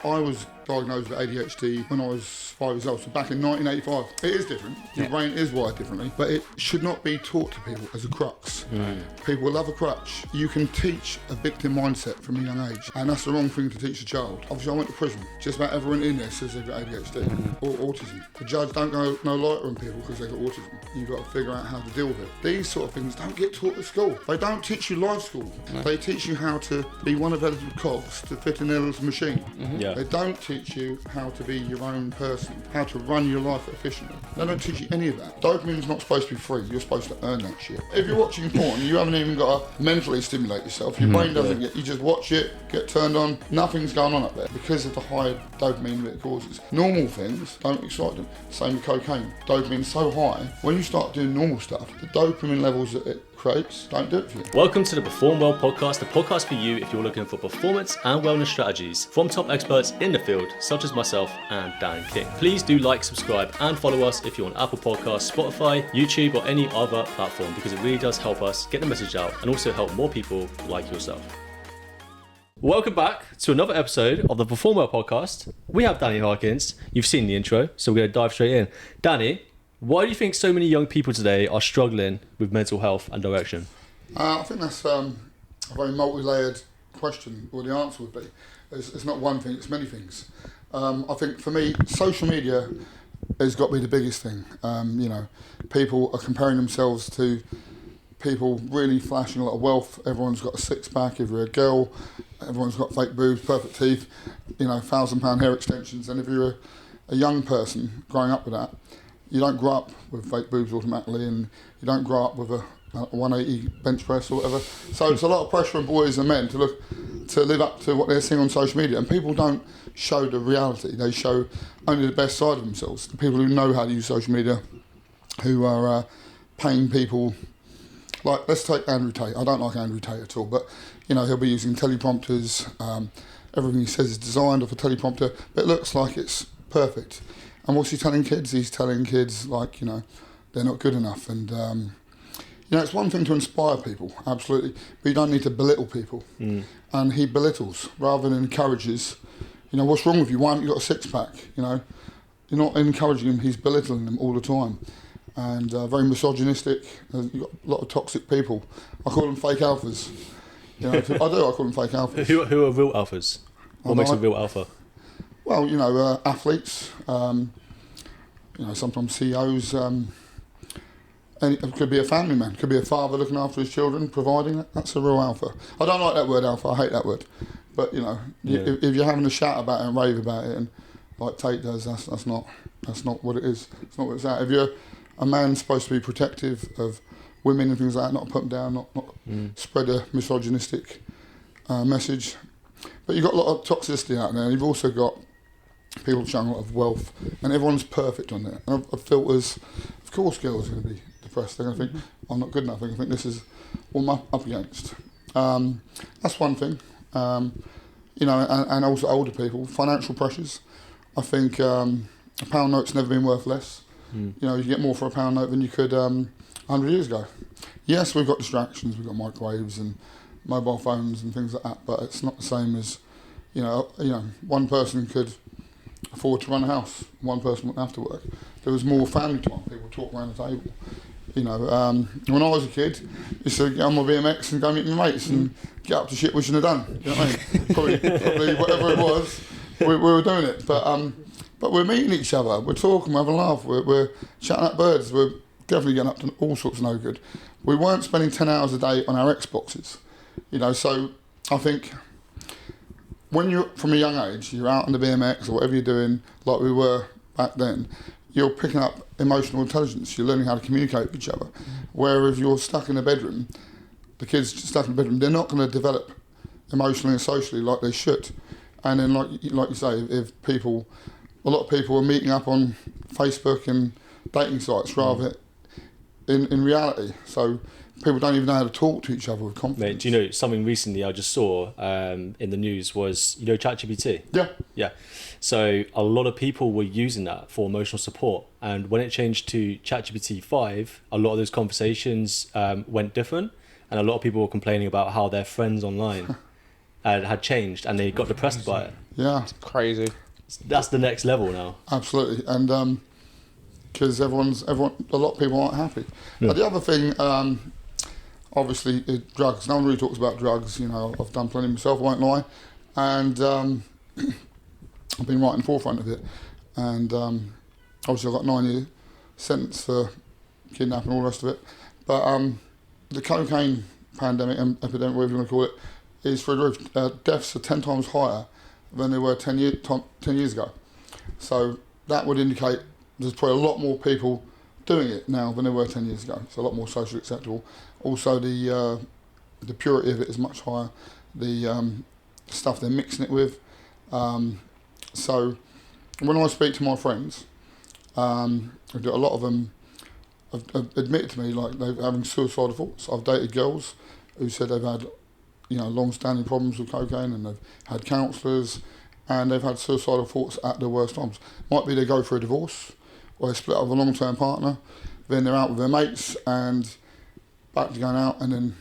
I was diagnosed with ADHD when I was 5 years old, so back in 1985. It is different. Your brain is wired differently, but it should not be taught to people as a crux. People will love a crutch. You can teach a victim mindset from a young age, and that's the wrong thing to teach a child. Obviously, I went to prison. Just about everyone in there says they've got ADHD or autism. The judge don't go no lighter on people because they've got autism. You've got to figure out how to deal with it. These sort of things don't get taught at school. They don't teach you life skills. They teach you how to be one of their little cogs to fit in their little machine. They don't teach you how to be your own person, how to run your life efficiently. They don't teach you any of that. Dopamine's not supposed to be free. You're supposed to earn that shit. If you're watching porn, you haven't even got to mentally stimulate yourself. Your brain doesn't get, you just watch it, get turned on, nothing's going on up there because of the high dopamine that it causes. Normal things don't excite them. Same with cocaine. Dopamine's so high, when you start doing normal stuff, the dopamine levels that it creates don't do it for you. Welcome to the PerformWell Podcast, the podcast for you if you're looking for performance and wellness strategies from top experts in the field, such as myself and Dan King. Please do like, subscribe and follow us if you're on Apple Podcasts, Spotify, YouTube or any other platform, because it really does help us get the message out and also help more people like yourself. Welcome back to another episode of the PerformWell Podcast. We have Danny Harkins. You've seen the intro, so we're going to dive straight in. Danny, why do you think so many young people today are struggling with mental health and direction? I think that's a very multi-layered question, or the answer would be. It's not one thing, it's many things. I think for me, social media has got to be the biggest thing. People are comparing themselves to people really flashing a lot of wealth. Everyone's got a six-pack. If you're a girl, everyone's got fake boobs, perfect teeth, £1,000 hair extensions. And if you're a young person growing up with that, you don't grow up with fake boobs automatically, and you don't grow up with a 180 bench press or whatever. So it's a lot of pressure on boys and men to live up to what they're seeing on social media. And people don't show the reality. They show only the best side of themselves. The people who know how to use social media, who are paying people. Like, let's take Andrew Tate. I don't like Andrew Tate at all, but he'll be using teleprompters. Everything he says is designed off a teleprompter, but it looks like it's perfect. And what's he telling kids? He's telling kids, they're not good enough. And, it's one thing to inspire people, absolutely, but you don't need to belittle people. And he belittles rather than encourages. What's wrong with you? Why haven't you got a six-pack? You're not encouraging him, he's belittling them all the time. And very misogynistic. You've got a lot of toxic people. I call them fake alphas. I call them fake alphas. Who are real alphas? What makes a real alpha? Well, athletes, sometimes CEOs, and it could be a family man, could be a father looking after his children, providing. That's a real alpha. I don't like that word alpha, I hate that word. But, if you're having a shout about it and rave about it, and like Tate does, that's not what it is. It's not what it's at. If you're a man supposed to be protective of women and things like that, not put them down, not spread a misogynistic message. But you've got a lot of toxicity out there, and you've also got people showing a lot of wealth, and everyone's perfect on there. And filters, of course, girls are going to be depressed. They're going to think, I'm not good enough. They're going to think this is what I'm up against. That's one thing. And also older people, financial pressures. I think a pound note's never been worth less. You get more for a pound note than you could 100 years ago. Yes, we've got distractions. We've got microwaves and mobile phones and things like that, but it's not the same as, one person could afford to run a house, one person wouldn't have to work. There was more family time, people talk around the table. When I was a kid, I used to get on my BMX and go meet my mates and get up to shit we shouldn't have done. You know what I mean? Probably whatever it was, we were doing it. But we're meeting each other, we're talking, we're having a laugh, we're chatting at birds, we're definitely getting up to all sorts of no good. We weren't spending 10 hours a day on our Xboxes. So I think when you're from a young age, you're out on the BMX or whatever you're doing, like we were back then, you're picking up emotional intelligence, you're learning how to communicate with each other. Whereas if you're stuck in a bedroom, the kids stuck in the bedroom, they're not going to develop emotionally and socially like they should. And then like you say, if a lot of people are meeting up on Facebook and dating sites rather in reality. So people don't even know how to talk to each other with confidence. Mate, do you know something recently I just saw in the news was, ChatGPT? Yeah. So a lot of people were using that for emotional support. And when it changed to ChatGPT 5, a lot of those conversations went different. And a lot of people were complaining about how their friends online had changed and they got depressed by it. Yeah. It's crazy. That's the next level now. Absolutely. And because a lot of people aren't happy. Yeah. But the other thing, obviously, is drugs. No one really talks about drugs. You know, I've done plenty myself, I won't lie. And I've been right in the forefront of it. And obviously I've got a 9-year sentence for kidnapping and all the rest of it. But the cocaine pandemic, epidemic, whatever you want to call it, is through the roof. Deaths are 10 times higher than they were 10 years ago. So that would indicate there's probably a lot more people doing it now than there were 10 years ago. It's a lot more socially acceptable. Also, the purity of it is much higher. The stuff they're mixing it with. So when I speak to my friends, a lot of them have admitted to me like they're having suicidal thoughts. I've dated girls who said they've had, you know, long-standing problems with cocaine, and they've had counsellors, and they've had suicidal thoughts at their worst times. Might be they go through a divorce, or they split up with a long-term partner, then they're out with their mates, and back to going out, and then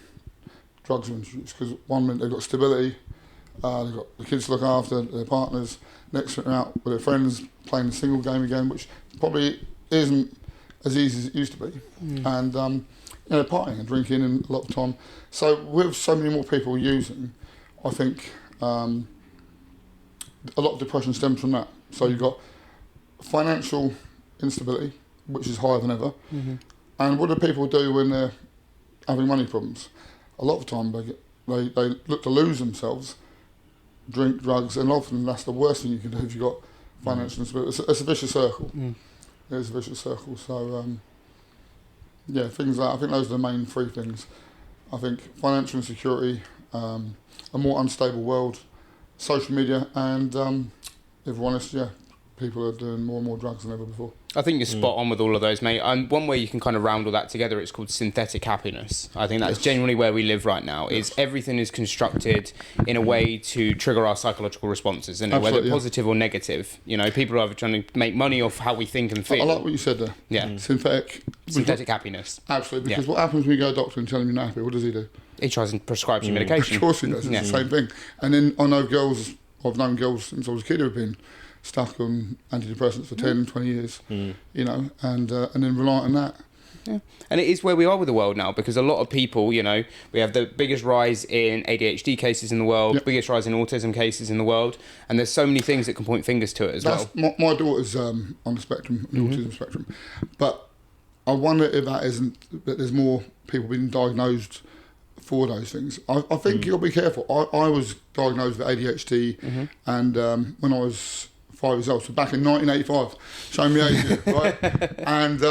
drugs are introduced. Because one minute they've got stability, they've got the kids to look after, their partners, next minute they're out with their friends, playing the single game again, which probably isn't as easy as it used to be. And you know, partying and drinking and a lot of time. So with so many more people using, I think a lot of depression stems from that. So you've got financial instability, which is higher than ever. And what do people do when they're having money problems? A lot of the time they look to lose themselves, drink drugs, and often that's the worst thing you can do if you've got financial instability. It's a vicious circle. It's a vicious circle. So yeah, things like that. I think those are the main three things. I think financial insecurity, a more unstable world, social media, and if we're honest, yeah, people are doing more and more drugs than ever before. I think you're spot on with all of those, mate. One way you can kind of round all that together, it's called synthetic happiness. I think that's genuinely where we live right now. Is everything is constructed in a way to trigger our psychological responses, and whether positive or negative. You know, people are either trying to make money off how we think and feel. I like what you said there. Yeah. Synthetic happiness. Absolutely, because what happens when you go to a doctor and tell him you're not happy? What does he do? He tries and prescribes you medication. Of course he does. It's the same thing. And then I know girls, I've known girls since I was a kid who have been stuck on antidepressants for 10, 20 years, you know, and then rely on that. Yeah. And it is where we are with the world now, because a lot of people, you know, we have the biggest rise in ADHD cases in the world, biggest rise in autism cases in the world, and there's so many things that can point fingers to it as well. My daughter's on the spectrum, the autism spectrum, but I wonder if that isn't, that there's more people being diagnosed for those things. I think you'll be careful. I was diagnosed with ADHD, and when I was 5 years old, so back in 1985, showing me age here, right? And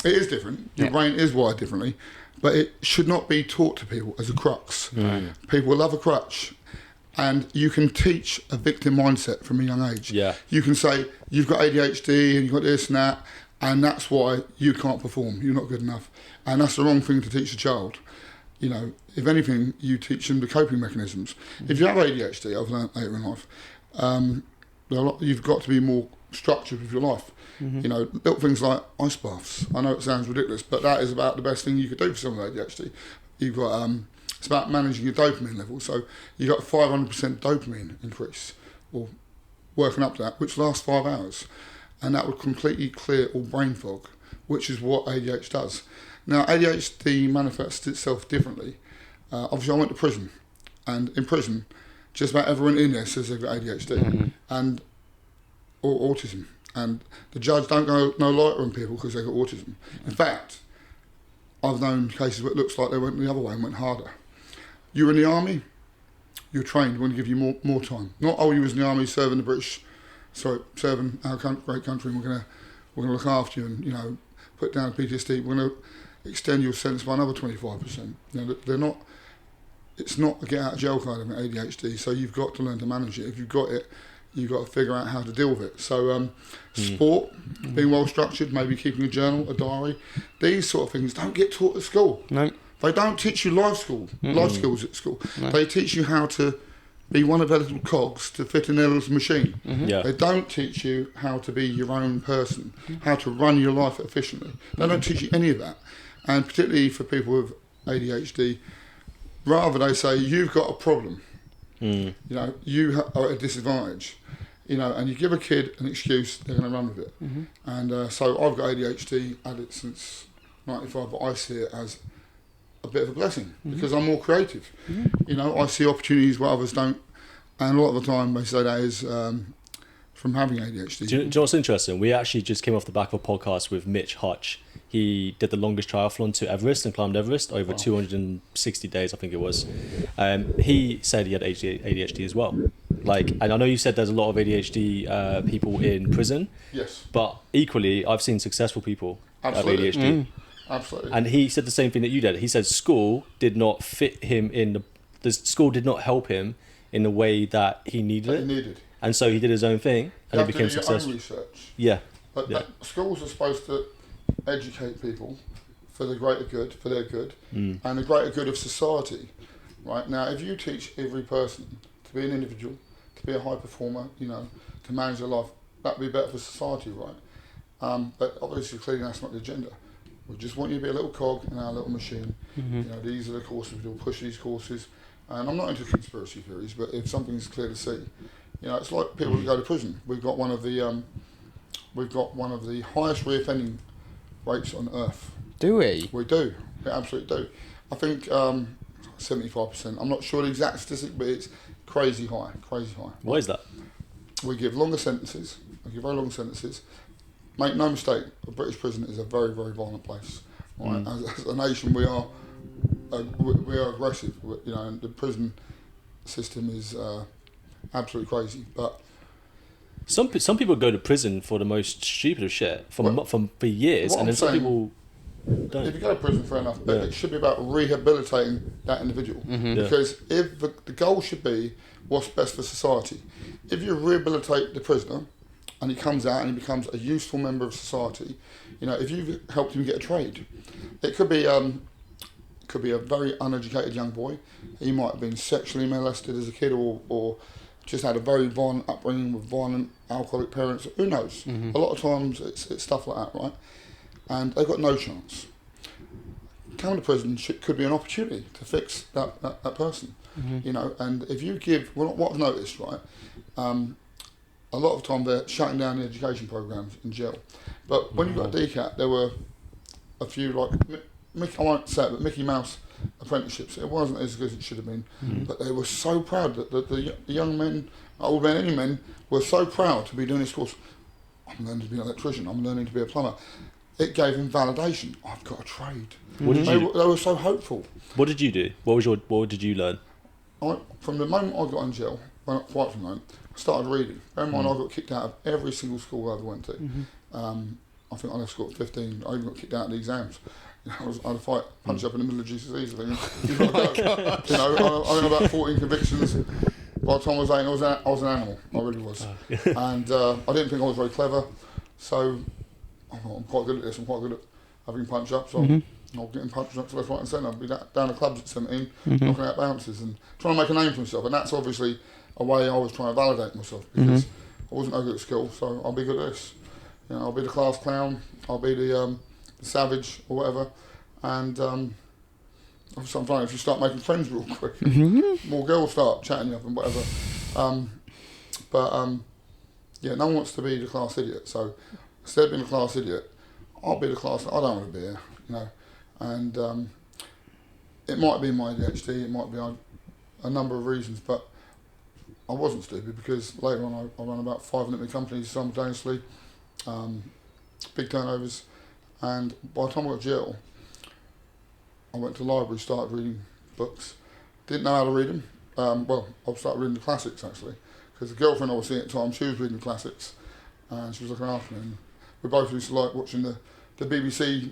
it is different. Your brain is wired differently, but it should not be taught to people as a crux. People love a crutch, and you can teach a victim mindset from a young age. You can say, you've got ADHD and you've got this and that, and that's why you can't perform, you're not good enough. And that's the wrong thing to teach a child. You know, if anything, you teach them the coping mechanisms. If you have ADHD, I've learned later in life, you've got to be more structured with your life. You know, little things like ice baths. I know it sounds ridiculous, but that is about the best thing you could do for someone with ADHD. You've got it's about managing your dopamine level. So you got 500% dopamine increase, or working up to that, which lasts 5 hours, and that would completely clear all brain fog, which is what ADHD does. Now, ADHD manifests itself differently. Obviously, I went to prison, and in prison, just about everyone in there says they've got ADHD and or autism, and the judge don't go no lighter on people because they've got autism. In fact, I've known cases where it looks like they went the other way and went harder. You're in the army, you're trained, we want to give you more time. Not, oh, you was in the army serving serving our great country, and we're gonna look after you and, you know, put down PTSD. We're gonna extend your sentence by another 25%. You know, it's not a get out of jail card of ADHD, so you've got to learn to manage it. If you've got it, you've got to figure out how to deal with it. So sport, being well structured, maybe keeping a journal, a diary, these sort of things don't get taught at school. No. They don't teach you life skills at school. No. They teach you how to be one of their little cogs to fit in their little machine. They don't teach you how to be your own person, how to run your life efficiently. They don't teach you any of that. And particularly for people with ADHD, rather they say, you've got a problem, You know, you are at a disadvantage. You know, and you give a kid an excuse, they're going to run with it. And so I've got ADHD, had it since 95, but I see it as a bit of a blessing because I'm more creative. You know, I see opportunities where others don't, and a lot of the time they say that is from having ADHD. Do you know what's interesting? We actually just came off the back of a podcast with Mitch Hutch. He did the longest triathlon to Everest and climbed Everest over 260 days, I think it was. He said he had ADHD as well. Like, and I know you said there's a lot of ADHD people in prison. Yes. But equally, I've seen successful people have ADHD. Absolutely. And he said the same thing that you did. He said school did not fit him in the school did not help him in the way that he needed it. And so he did his own thing and he became successful. You have to do your own research. Yeah. But schools are supposed to educate people for the greater good, for their good, and the greater good of society. Right? Now, if you teach every person to be an individual, to be a high performer, you know, to manage their life, that'd be better for society, right? But obviously, clearly that's not the agenda. We just want you to be a little cog in our little machine. You know, these are the courses, we'll push these courses. And I'm not into conspiracy theories, but if something's clear to see, you know, it's like people who go to prison. We've got one of the highest reoffending rates on earth. Do we? We do. We absolutely do. I think 75%. I'm not sure the exact statistic, but it's crazy high. Why is that? We give longer sentences. We give very long sentences. Make no mistake, a British prison is a very, very violent place. Right? As a nation, we are aggressive. You know, and the prison system is absolutely crazy. But some people go to prison for the most stupid of shit for years, and then some people don't. If you go to prison, fair enough, but it should be about rehabilitating that individual. Because if the goal should be what's best for society. If you rehabilitate the prisoner and he comes out and he becomes a useful member of society, you know, if you've helped him get a trade, it could be a very uneducated young boy. He might have been sexually molested as a kid or just had a very violent upbringing with violent alcoholic parents. Who knows? A lot of times it's stuff like that, right? And they've got no chance. Coming to prison could be an opportunity to fix that person, you know. And if you give, what I've noticed, right, a lot of the time they're shutting down the education programs in jail. But when you got DCAT, there were a few, like, I won't say it, but Mickey Mouse apprenticeships. It wasn't as good as it should have been, but they were so proud that the young men, old men, any men, were so proud to be doing this course. I'm learning to be an electrician, I'm learning to be a plumber. It gave them validation. I've got a trade. They were so hopeful. What did you do? What did you learn? From the moment I got in jail, well, not quite from the moment, I started reading. Bear in mind, I got kicked out of every single school I ever went to. I think I left school at 15. I even got kicked out of the exams. You know, I had a fight, punch up in the middle of GCSEs. You know, I had about 14 convictions. By the time I was 8, I was an animal. I really was. And I didn't think I was very clever. So I'm quite good at this. I'm quite good at having punch ups. So I'm getting punched ups left, right, and centre. I'd be down the clubs at 17, knocking out bounces and trying to make a name for myself. And that's obviously a way I was trying to validate myself because I wasn't no good at school. So I'll be good at this. You know, I'll be the class clown. I'll be the savage or whatever. And obviously, I'm finding if you start making friends real quick, more girls start chatting you up and whatever. Yeah, no one wants to be the class idiot. So instead of being the class idiot, I'll be the class. I don't want to be here, you know. And it might be my ADHD. It might be a number of reasons, but I wasn't stupid because later on I ran about 5 limited companies simultaneously, big turnovers, and by the time I got to jail, I went to the library, started reading books. Didn't know how to read them. Well, I started reading the classics actually, because the girlfriend I was seeing at the time, she was reading the classics, and she was looking after me. And we both used to like watching the BBC,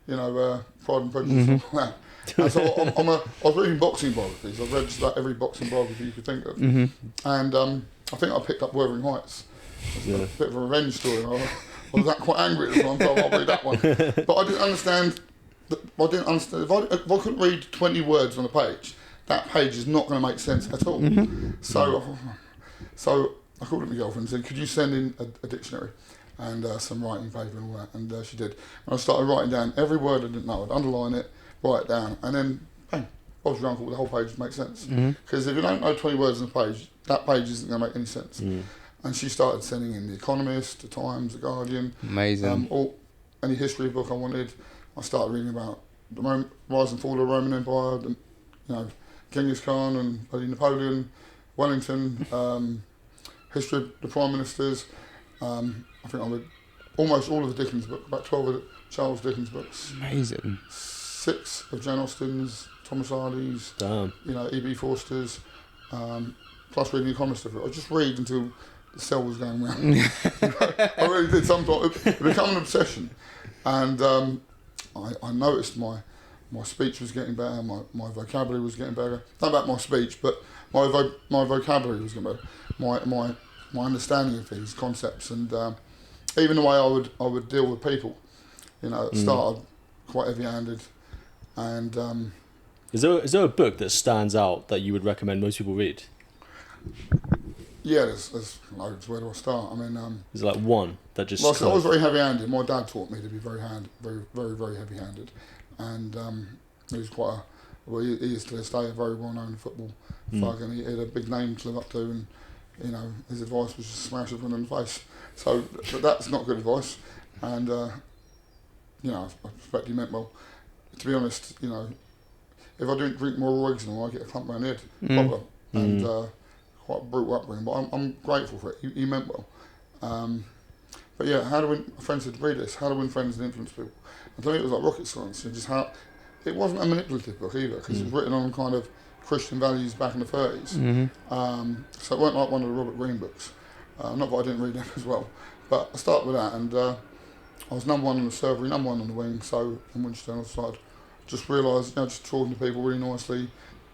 you know, Pride and Prejudice and all that. And so I was reading boxing biographies. I've read just about every boxing biography you could think of. And I think I picked up Wuthering Heights. It's a bit of a revenge story. I was quite angry at the time, so I'll read that one. But I didn't understand. If I couldn't read 20 words on a page, that page is not going to make sense at all. So I called up my girlfriend and said, could you send in a dictionary and some writing paper and all that? And she did. And I started writing down every word I didn't know. I'd underline it, write it down, and then bang, Bob's your uncle, the whole page makes sense. Because if you don't know 20 words on a page, that page isn't going to make any sense. And she started sending in The Economist, The Times, The Guardian. Amazing. Any history book I wanted. I started reading about the rise and fall of the Roman Empire, Genghis Khan and Napoleon, Wellington, history of the Prime Ministers. I think I read almost all of the Dickens books, about 12 of the Charles Dickens books. Amazing. 6 of Jane Austen's, Thomas Hardy's, E.B. Forster's, plus reading The Economist. I just read until the cell was going round. I really did. Sometimes it became an obsession, and I noticed my speech was getting better, my vocabulary was getting better. Not about my speech, but my vocabulary was getting better. My understanding of things, concepts, and even the way I would deal with people. It started quite heavy-handed, and is there a book that stands out that you would recommend most people read? Yeah, there's loads. Where do I start? I mean, is there like one that just? Well, I was very heavy-handed. My dad taught me to be very very heavy-handed, and he was quite he is to this day a very well-known football thug, and he had a big name to live up to, and his advice was just smash everyone in the face. So, but that's not good advice, and I suspect he meant well. To be honest, if I don't drink more eggs than I get a clump around the head, proper, and quite a brutal upbringing, but I'm grateful for it. He meant well. But yeah, how to win, a friend said, read this, How to Win Friends and Influence People. And to me it was like rocket science, it wasn't a manipulative book either, because it was written on kind of Christian values back in the 30s. So it weren't like one of the Robert Greene books. Not that I didn't read them as well, but I started with that, and I was number 1 on the servery, number 1 on the wing, so in Winchester I started, just realised, just talking to people really nicely,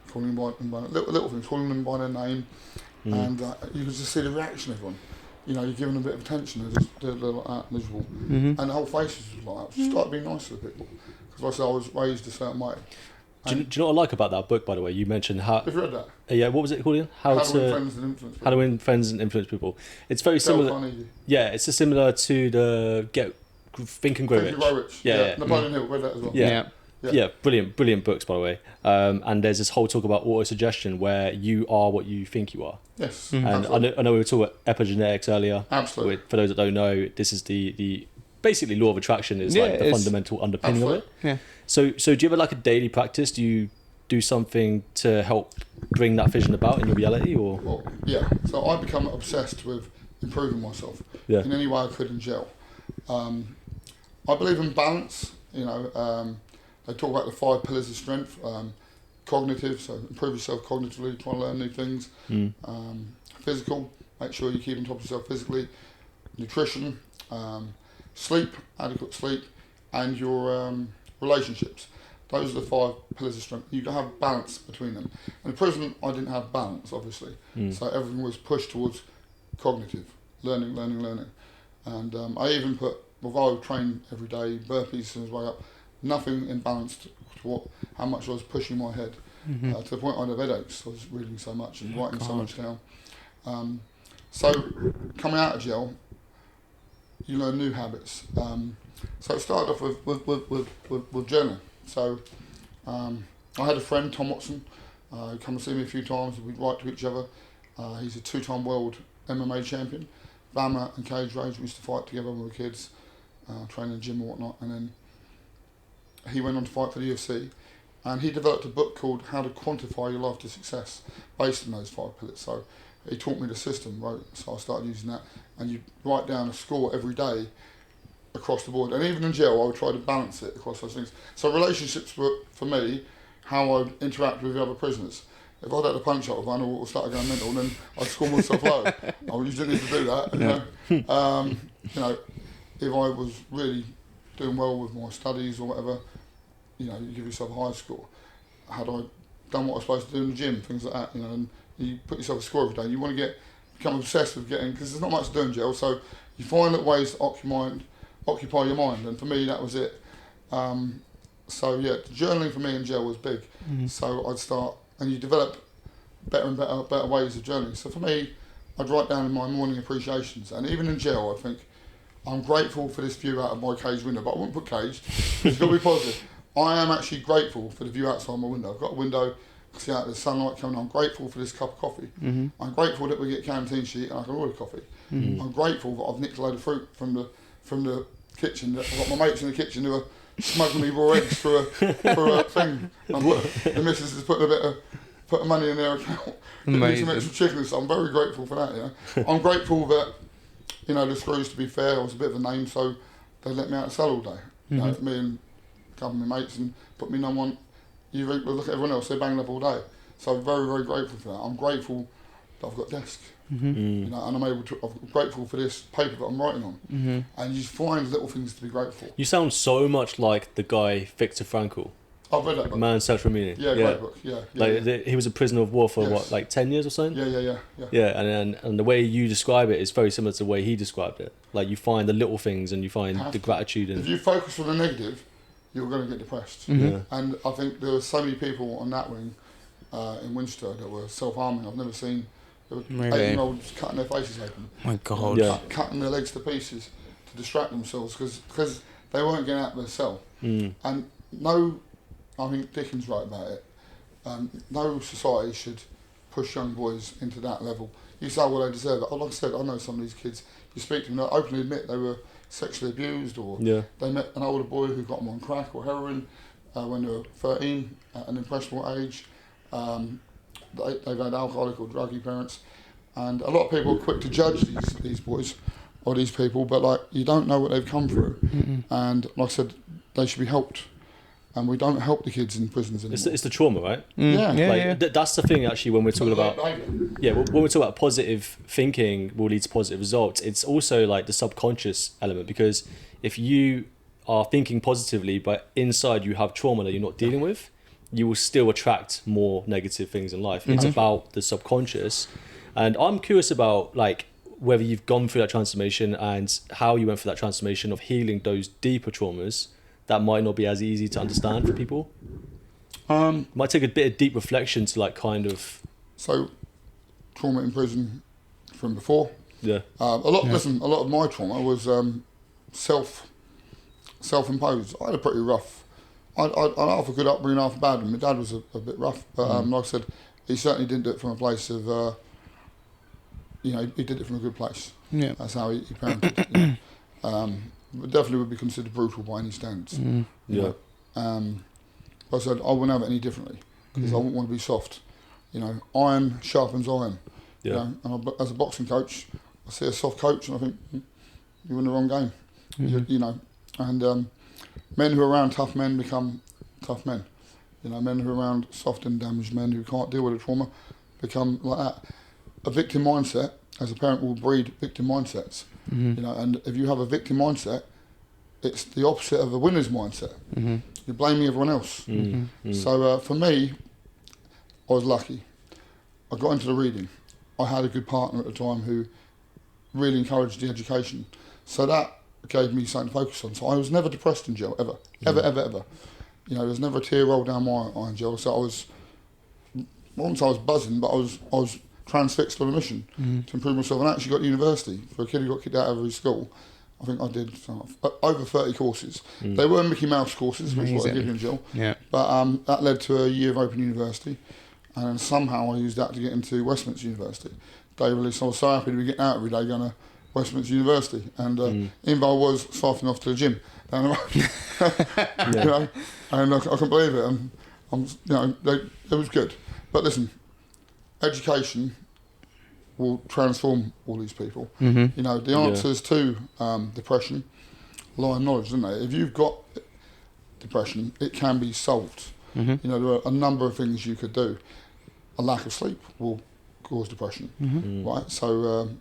calling them by little things, calling them by their name, and you could just see the reaction of everyone. You're giving them a bit of attention, they're like that, miserable, and the whole faces was like that. I just started being nice to the people, because like I said, I was raised a certain way. Do you know what I like about that book, by the way? You mentioned how... Have you read that? Yeah, what was it called again? How to Win Friends and Influence People. How to Win Friends and Influence People. It's very similar... Yeah, it's similar to the Think and Grow Rich. Think and Grow Rich. Yeah. Napoleon Hill, read that as well. Yeah, brilliant books, by the way. And there's this whole talk about auto-suggestion where you are what you think you are. Yes. And I know we were talking about epigenetics earlier. Absolutely. For those that don't know, this is the basically law of attraction is like the fundamental underpinning of it. Yeah. So do you have like a daily practice? Do you do something to help bring that vision about in your reality, or? Well, yeah. So I become obsessed with improving myself in any way I could in gel. I believe in balance. They talk about the 5 pillars of strength. Cognitive, so improve yourself cognitively, try to learn new things. Physical, make sure you keep on top of yourself physically. Nutrition, sleep, adequate sleep, and your relationships. Those are the 5 pillars of strength. You can have balance between them. In prison, I didn't have balance, obviously. So everything was pushed towards cognitive, learning. And I even put, although I would train every day, burpees on his way up, nothing in balance to how much I was pushing my head. To the point I had headaches. I was reading so much and writing so much down. So coming out of jail, you learn new habits. So it started off with journaling. So I had a friend, Tom Watson, come and see me a few times. We'd write to each other. He's a 2-time world MMA champion. Bama and Cage Rage, we used to fight together when we were kids, training in the gym and whatnot. And then he went on to fight for the UFC. And he developed a book called How to Quantify Your Life to Success, based on those 5 pillars. So he taught me the system, right? So I started using that. And you write down a score every day across the board. And even in jail, I would try to balance it across those things. So relationships were, for me, how I interact with the other prisoners. If I'd had a punch up with one or started going mental, then I'd score myself low. I usually need to do that. If I was really doing well with my studies or whatever, you give yourself a high score. Had I done what I was supposed to do in the gym, things like that, and you put yourself a score every day. You want to become obsessed with getting, because there's not much to do in jail, so you find ways to occupy your mind, and for me that was it. So yeah, journaling for me in jail was big. So I'd start, and you develop better and better ways of journaling. So for me, I'd write down in my morning appreciations, and even in jail, I think I'm grateful for this view out of my cage window, but I wouldn't put caged. It's got to be positive. I am actually grateful for the view outside my window. I've got a window, I see out the sunlight coming on. I'm grateful for this cup of coffee. Mm-hmm. I'm grateful that we get canteen sheet and I can order coffee. Mm-hmm. I'm grateful that I've nicked a load of fruit from the kitchen. I've got my mates in the kitchen who are smuggling me raw eggs through a thing. The missus has put money in their account. Some extra chicken, so I'm very grateful for that. Yeah, I'm grateful that the Screws, to be fair, I was a bit of a name, so they let me out to sell all day. Mm-hmm. Me and a couple of my mates, and put me number one. You look at everyone else; they're banging up all day. So I'm very, very grateful for that. I'm grateful that I've got a desk. Mm-hmm. And I'm grateful for this paper that I'm writing on. Mm-hmm. And you just find little things to be grateful for. You sound so much like the guy Viktor Frankl. I've read that book. Man's Central Meaning. Yeah, great book. Yeah. He was a prisoner of war for what, like 10 years or something? Yeah. Yeah, and the way you describe it is very similar to the way he described it. Like you find the little things and you find the gratitude. And if you focus on the negative, you're going to get depressed. Mm-hmm. Yeah. And I think there were so many people on that wing in Winchester that were self-harming. I've never seen 8-year-olds cutting their faces open. My God. Yeah. Cutting their legs to pieces to distract themselves because they weren't getting out of their cell. Mm. And I think Dickens wrote about it. No society should push young boys into that level. You say, well, they deserve it. Like I said, I know some of these kids, you speak to them, they openly admit they were sexually abused, or they met an older boy who got them on crack or heroin when they were 13 at an impressionable age. They've had alcoholic or druggy parents. And a lot of people are quick to judge these boys or these people, but you don't know what they've come through. Mm-hmm. And like I said, they should be helped. And we don't help the kids in prisons anymore. It's the trauma, right? Yeah. That's the thing, actually, when we're talking about... Yeah, when we talk about positive thinking will lead to positive results, it's also like the subconscious element, because if you are thinking positively, but inside you have trauma that you're not dealing with, you will still attract more negative things in life. Mm-hmm. It's about the subconscious. And I'm curious about whether you've gone through that transformation and how you went through that transformation of healing those deeper traumas that might not be as easy to understand for people. Might take a bit of deep reflection to So, trauma in prison from before. Yeah. Listen, a lot of my trauma was self-imposed. I had a pretty rough. I half a good upbringing, half a bad one. My dad was a bit rough, but like I said, he certainly didn't do it from a place of. He did it from a good place. Yeah. That's how he parented. Definitely would be considered brutal by any standards. Mm. Yeah. I said I wouldn't have it any differently because I wouldn't want to be soft. Iron sharpens iron. Yeah. And as a boxing coach, I see a soft coach and I think you're in the wrong game. Mm-hmm. And men who are around tough men become tough men. Men who are around soft and damaged men who can't deal with the trauma become like that. A victim mindset, as a parent, will breed victim mindsets. Mm-hmm. And if you have a victim mindset, it's the opposite of a winner's mindset. Mm-hmm. You're blaming everyone else. Mm-hmm. So for me, I was lucky. I got into the reading. I had a good partner at the time who really encouraged the education. So that gave me something to focus on. So I was never depressed in jail, ever. Ever. There was never a tear rolled down my eye in jail. So I was buzzing, but I was transfixed on a mission to improve myself, and I actually got to university. For a kid who got kicked out of his school, I think I did over 30 courses. They were Mickey Mouse courses, which is what I did in jail. Yeah. But that led to a year of open university, and somehow I used that to get into Westminster University. Day release, I was so happy to be getting out every day going to Westminster University, and even though I was cycling off to the gym down the road, and I couldn't believe it. It was good. But listen, education will transform all these people. Mm-hmm. The answers to depression lie in knowledge, isn't they? If you've got depression, it can be solved. Mm-hmm. There are a number of things you could do. A lack of sleep will cause depression, right? So,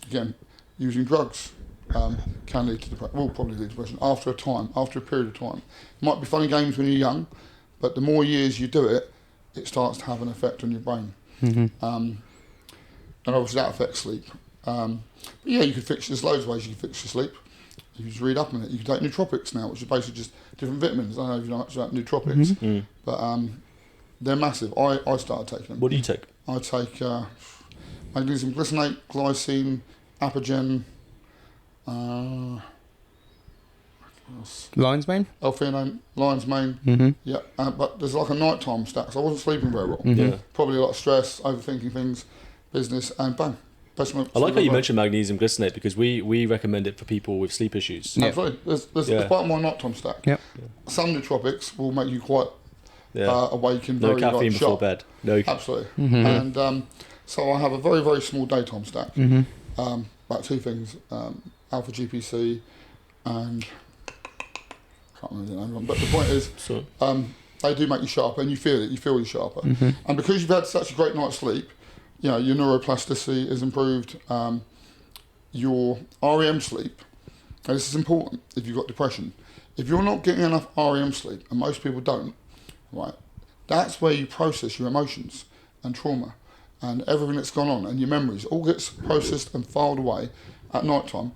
again, using drugs can lead to depression, will probably lead to depression after a period of time. It might be fun and games when you're young, but the more years you do it, it starts to have an effect on your brain. Mm-hmm. And obviously that affects sleep. But you could there's loads of ways you can fix your sleep. You can just read up on it. You can take nootropics now, which are basically just different vitamins. I don't know if you know much about nootropics, but they're massive. I started taking them. What do you take? I take magnesium glycinate, glycine, apigen, Lion's mane? L-theanine, lion's mane. Mm-hmm. Yeah, but there's like a nighttime stack, so I wasn't sleeping very well. Mm-hmm. Yeah. Probably a lot of stress, overthinking things, business, and bang. I like how you mentioned magnesium glycinate because we recommend it for people with sleep issues. Yeah. Absolutely. There's part of my nighttime stack. Yep. Some nootropics will make you quite awake and no very caffeine like, before sharp. bed. No. Absolutely. Mm-hmm. And so I have a very, very small daytime stack. Mm-hmm. About 2 things, alpha GPC and can't remember the name of them. But the point is, they do make you sharper, and you feel it. You feel you're sharper. Mm-hmm. And because you've had such a great night's sleep, you know, your neuroplasticity is improved. Your REM sleep, and this is important if you've got depression. If you're not getting enough REM sleep, and most people don't, right, that's where you process your emotions and trauma and everything that's gone on, and your memories all gets processed and filed away at night time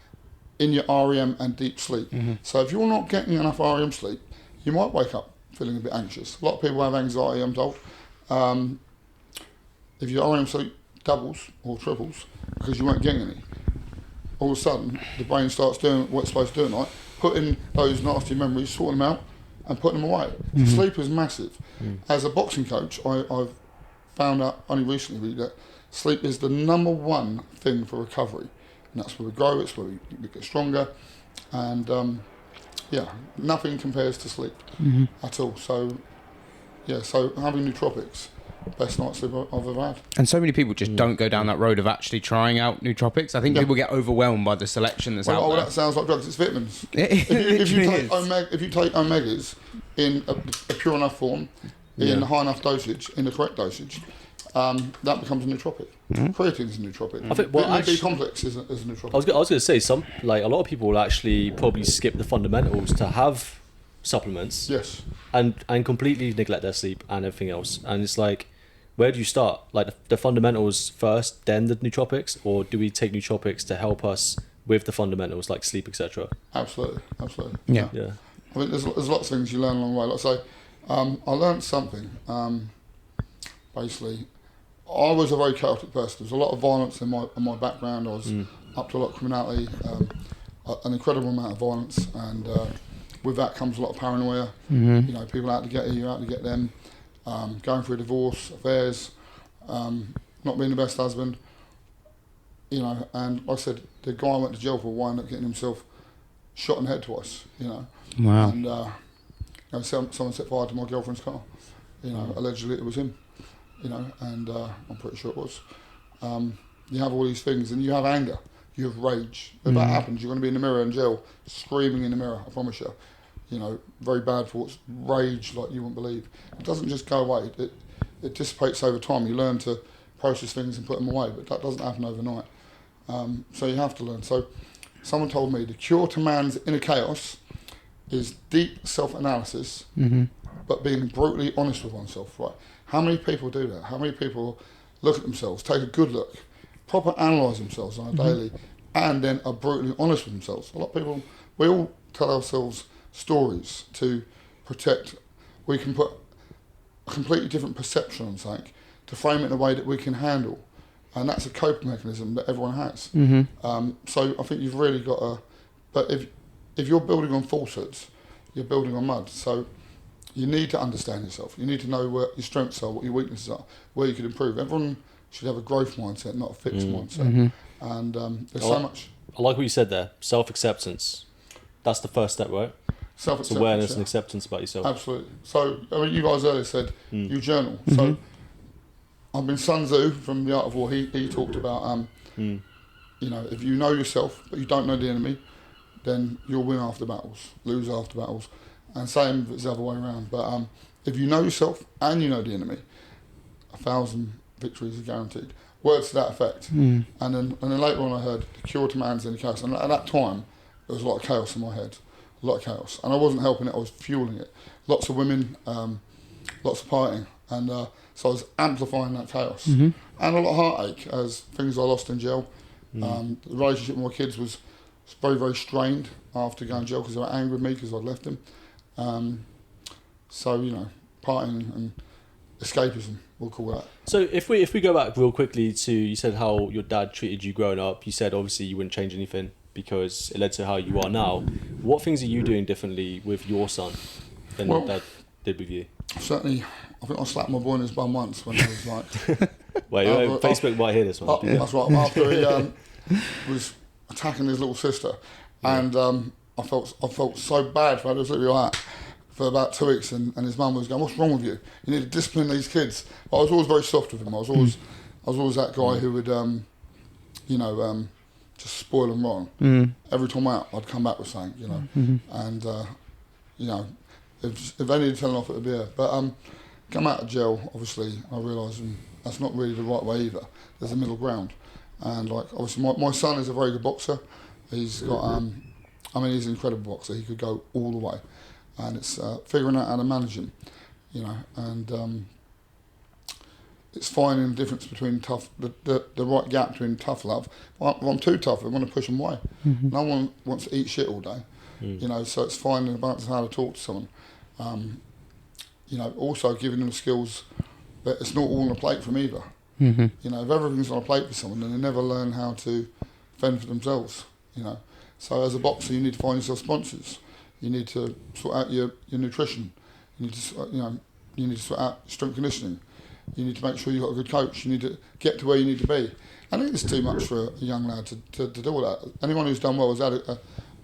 in your REM and deep sleep. Mm-hmm. So if you're not getting enough REM sleep, you might wake up feeling a bit anxious. A lot of people have anxiety, I'm told. If your REM sleep doubles or triples because you weren't getting any, all of a sudden the brain starts doing what it's supposed to do at night, putting those nasty memories, sorting them out and putting them away. Mm-hmm. Sleep is massive. As a boxing coach, I've found out only recently that sleep is the number one thing for recovery, and that's where we grow, it's where we get stronger, and nothing compares to sleep at all. So having nootropics, best night's sleep I've ever had. And so many people just don't go down that road of actually trying out nootropics. I think people get overwhelmed by the selection that's out there. That sounds like drugs. It's vitamins. If If you take omegas in a pure enough form, in a high enough dosage, in the correct dosage, that becomes a nootropic. Creatine is a nootropic. I think, Vitamin B complex is a nootropic. I was going to say a lot of people will actually probably skip the fundamentals to have supplements. Yes. And completely neglect their sleep and everything else. And it's like, where do you start? Like the fundamentals first, then the nootropics, or do we take nootropics to help us with the fundamentals like sleep, etc.? Absolutely. Yeah. I mean, there's lots of things you learn along the way. Like I say, I learned something. Basically, I was a very chaotic person. There was a lot of violence in my background. I was up to a lot of criminality, an incredible amount of violence, and with that comes a lot of paranoia. Mm-hmm. You know, people out to get you, out to get them. Going through a divorce, affairs, not being the best husband. You know, and like I said, the guy went to jail for wound up getting himself shot in the head twice. You know. Wow. And someone set fire to my girlfriend's car. You know, allegedly it was him. You know, and I'm pretty sure it was. You have all these things, and you have anger, you have rage. If that happens, you're going to be in the mirror in jail, screaming in the mirror. I promise you. You know, very bad thoughts, rage like you wouldn't believe. It doesn't just go away. It dissipates over time. You learn to process things and put them away, but that doesn't happen overnight. So you have to learn. So someone told me the cure to man's inner chaos is deep self-analysis, but being brutally honest with oneself, right? How many people do that? How many people look at themselves, take a good look, proper analyse themselves on a daily, and then are brutally honest with themselves? A lot of people, we all tell ourselves stories to protect. We can put a completely different perception on something to frame it in a way that we can handle, and that's a coping mechanism that everyone has. So I think you've really got to. But if you're building on falsehoods, you're building on mud. So you need to understand yourself. You need to know where your strengths are, what your weaknesses are, where you could improve. Everyone should have a growth mindset, not a fixed mindset. And there's so much. I like what you said there. Self-acceptance. That's the first step, right? Self-acceptance. It's awareness and acceptance about yourself. Absolutely. So, I mean, you guys earlier said you journal. So, I've been Sun Tzu from The Art of War. He talked about, you know, if you know yourself but you don't know the enemy, then you'll win after battles, lose after battles, and same if it's the other way around. But if you know yourself and you know the enemy, 1,000 victories are guaranteed. Words to that effect. And then later on, I heard the cure to man's inner chaos, and at that time, there was a lot of chaos in my head. A lot of chaos, and I wasn't helping it, I was fueling it. Lots of women, lots of partying, and so I was amplifying that chaos. And a lot of heartache as things I lost in jail. The relationship with my kids was very, very strained after going to jail because they were angry with me because I'd left them. So, you know, partying and escapism we'll call that. So if we go back real quickly to, you said how your dad treated you growing up. You said obviously you wouldn't change anything because it led to how you are now. What things are you doing differently with your son than your dad did with you? Certainly, I think I slapped my boy in his bum once when he was like... Wait, Facebook might hear this one. That's right. After he was attacking his little sister, and I felt so bad for this little lad for about 2 weeks, and his mum was going, "What's wrong with you? You need to discipline these kids." But I was always very soft with him. I was always that guy who would, just spoil them wrong. Every time out, I'd come back with something, and if they needed telling off, it would be her. But come out of jail, obviously, I realised that's not really the right way either. There's a middle ground, and like obviously, my son is a very good boxer. He's got, he's an incredible boxer. He could go all the way, and it's figuring out how to manage him, and it's finding the difference between the right gap between tough love. Well, I'm too tough. I want to push him away. No one wants to eat shit all day, so it's finding a balance of how to talk to someone. Also giving them skills that it's not all on a plate from either. If everything's on a plate for someone, then they never learn how to fend for themselves. So as a boxer, you need to find yourself sponsors. You need to sort out your nutrition. You need to sort out strength conditioning. You need to make sure you've got a good coach. You need to get to where you need to be. I think it's too much for a young lad to do all that. Anyone who's done well has had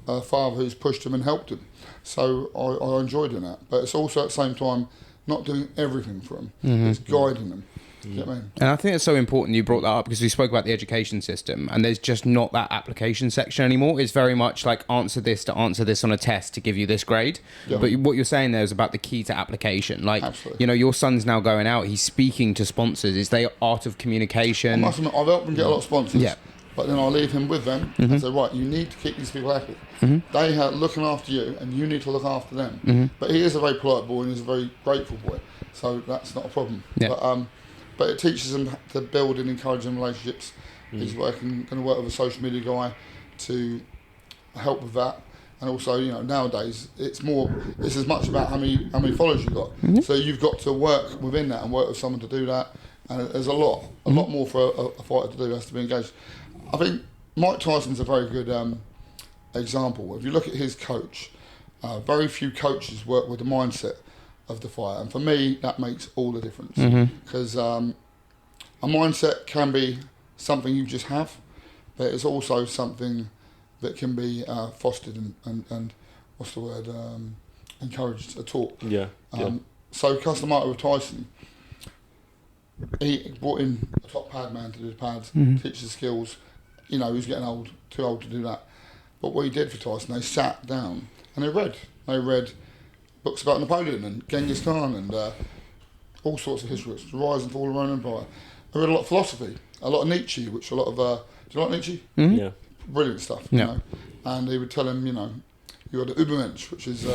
a father who's pushed him and helped him. So I enjoy doing that. But it's also at the same time not doing everything for them. It's guiding them. You know what I mean? And I think it's so important you brought that up because we spoke about the education system and there's just not that application section anymore. It's very much like answer this on a test to give you this grade. Yeah. But what you're saying there is about the key to application. Like, absolutely. Your son's now going out, he's speaking to sponsors. Is they art of communication? I must admit, I've helped him get a lot of sponsors. Yeah. But then I leave him with them and say, right, you need to keep these people happy. They are looking after you and you need to look after them. But he is a very polite boy and he's a very grateful boy. So that's not a problem. Yeah. But it teaches him to build and encourage them relationships. He's going to work with a social media guy to help with that. And also, nowadays, it's as much about how many followers you've got. So you've got to work within that and work with someone to do that. And there's a lot more for a fighter to do, has to be engaged. I think Mike Tyson's a very good example. If you look at his coach, very few coaches work with the mindset of the fighter, and for me that makes all the difference, because a mindset can be something you just have, but it's also something that can be fostered and what's the word, encouraged, taught. So Custom Art with Tyson, he brought in a top pad man to do the pads, teach the skills. He was getting old, too old to do that. But what he did for Tyson, they sat down and they read books about Napoleon and Genghis Khan and all sorts of history, the rise and fall of the Roman Empire. I read a lot of philosophy, a lot of Nietzsche, which a lot of... do you like Nietzsche? Yeah. Brilliant stuff, you know. And he would tell him, you got the Übermensch, which is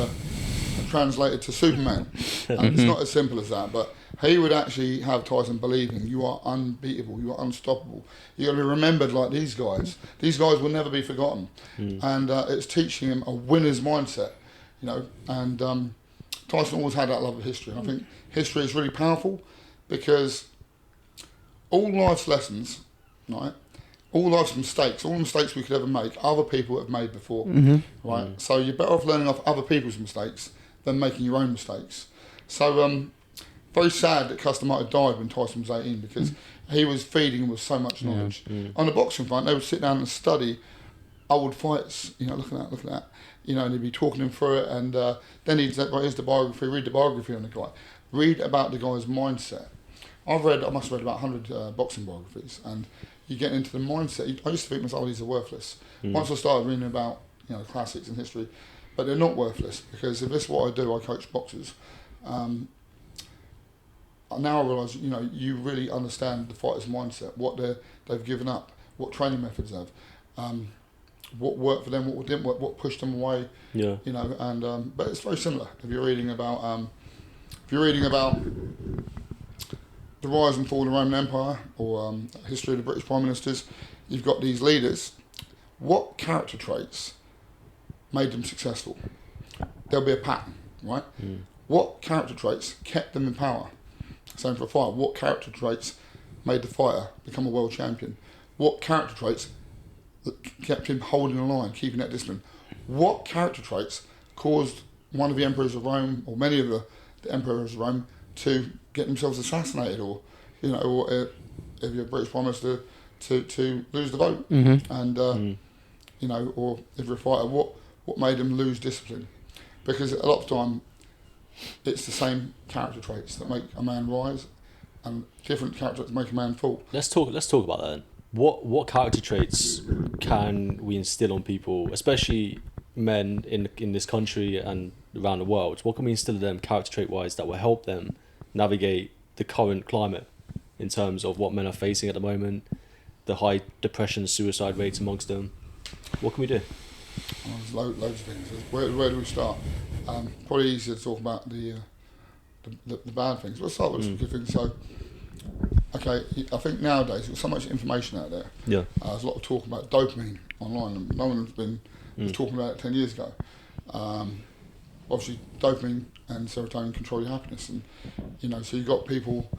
translated to Superman. And it's not as simple as that, but he would actually have Tyson believing you are unbeatable, you are unstoppable. You've got to be remembered like these guys. These guys will never be forgotten. And it's teaching him a winner's mindset, and Tyson always had that love of history. And I think history is really powerful because all life's lessons, right? All life's mistakes, all the mistakes we could ever make, other people have made before, right? So you're better off learning off other people's mistakes than making your own mistakes. So very sad that Custom Art died when Tyson was 18 because he was feeding him with so much knowledge. On the boxing front, they would sit down and study old fights, look at that. And he'd be talking him through it, and then he'd say, right, here's the biography, read the biography on the guy. Read about the guy's mindset. I must have read about 100 boxing biographies, and you get into the mindset. I used to think myself, these are worthless. Once I started reading about, classics and history, but they're not worthless, because if this is what I do, I coach boxers. Now I realise, you really understand the fighter's mindset, what they've given up, what training methods they have. What worked for them, what didn't work, what pushed them away. But it's very similar. If you're reading about the rise and fall of the Roman Empire or history of the British Prime Ministers, you've got these leaders. What character traits made them successful? There'll be a pattern, right? What character traits kept them in power? Same for a fighter. What character traits made the fighter become a world champion? What character traits kept him holding the line, keeping that discipline? What character traits caused one of the emperors of Rome, or many of the emperors of Rome, to get themselves assassinated, or or if you're a British Prime Minister, to lose the vote, and or if you're a fighter, what made them lose discipline? Because a lot of time, it's the same character traits that make a man rise, and different character traits make a man fall. Let's talk about that then. What character traits can we instill on people, especially men in this country and around the world? What can we instill in them character trait wise that will help them navigate the current climate in terms of what men are facing at the moment, the high depression, suicide rates amongst them? What can we do? Well, there's loads of things. Where do we start? Probably easier to talk about the bad things. Let's start with some good things. So, okay, I think nowadays there's so much information out there. Yeah. There's a lot of talk about dopamine online, and no one's been talking about it 10 years ago. Obviously, dopamine and serotonin control your happiness, and so you've got people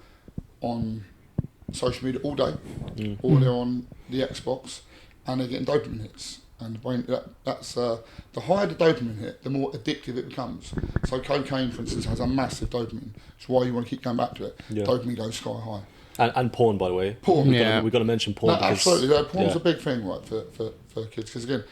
on social media all day, or they're on the Xbox, and they're getting dopamine hits. And the brain, that's the higher the dopamine hit, the more addictive it becomes. So cocaine, for instance, has a massive dopamine. It's why you want to keep going back to it. Yeah. Dopamine goes sky high. And porn, by the way. Porn. We've got to mention porn. No, absolutely. Porn's a big thing, right, for kids. Because again,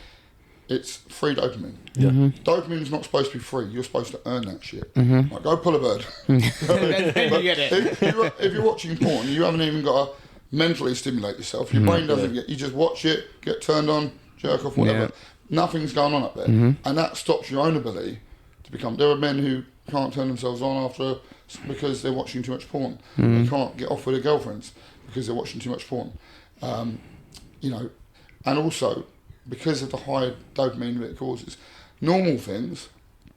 it's free dopamine. Yeah. Dopamine's not supposed to be free. You're supposed to earn that shit. Like, go pull a bird. Then you get it. If you're watching porn, you haven't even got to mentally stimulate yourself. Your brain doesn't get. You just watch it, get turned on, jerk off, whatever. Yeah. Nothing's going on up there, and that stops your own ability to become. There are men who can't turn themselves on because they're watching too much porn. They can't get off with their girlfriends because they're watching too much porn. And also because of the high dopamine that it causes, normal things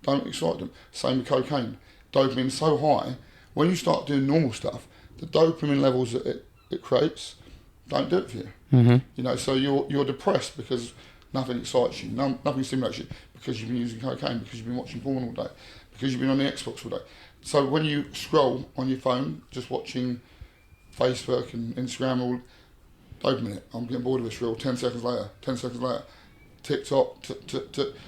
don't excite them. Same with cocaine. Dopamine is so high, when you start doing normal stuff, the dopamine levels that it creates don't do it for you. So you're depressed because nothing excites you, nothing stimulates you, because you've been using cocaine, because you've been watching porn all day, because you've been on the Xbox all day. So when you scroll on your phone, just watching Facebook and Instagram, all dopamine hit. I'm getting bored of this reel. 10 seconds later, TikTok.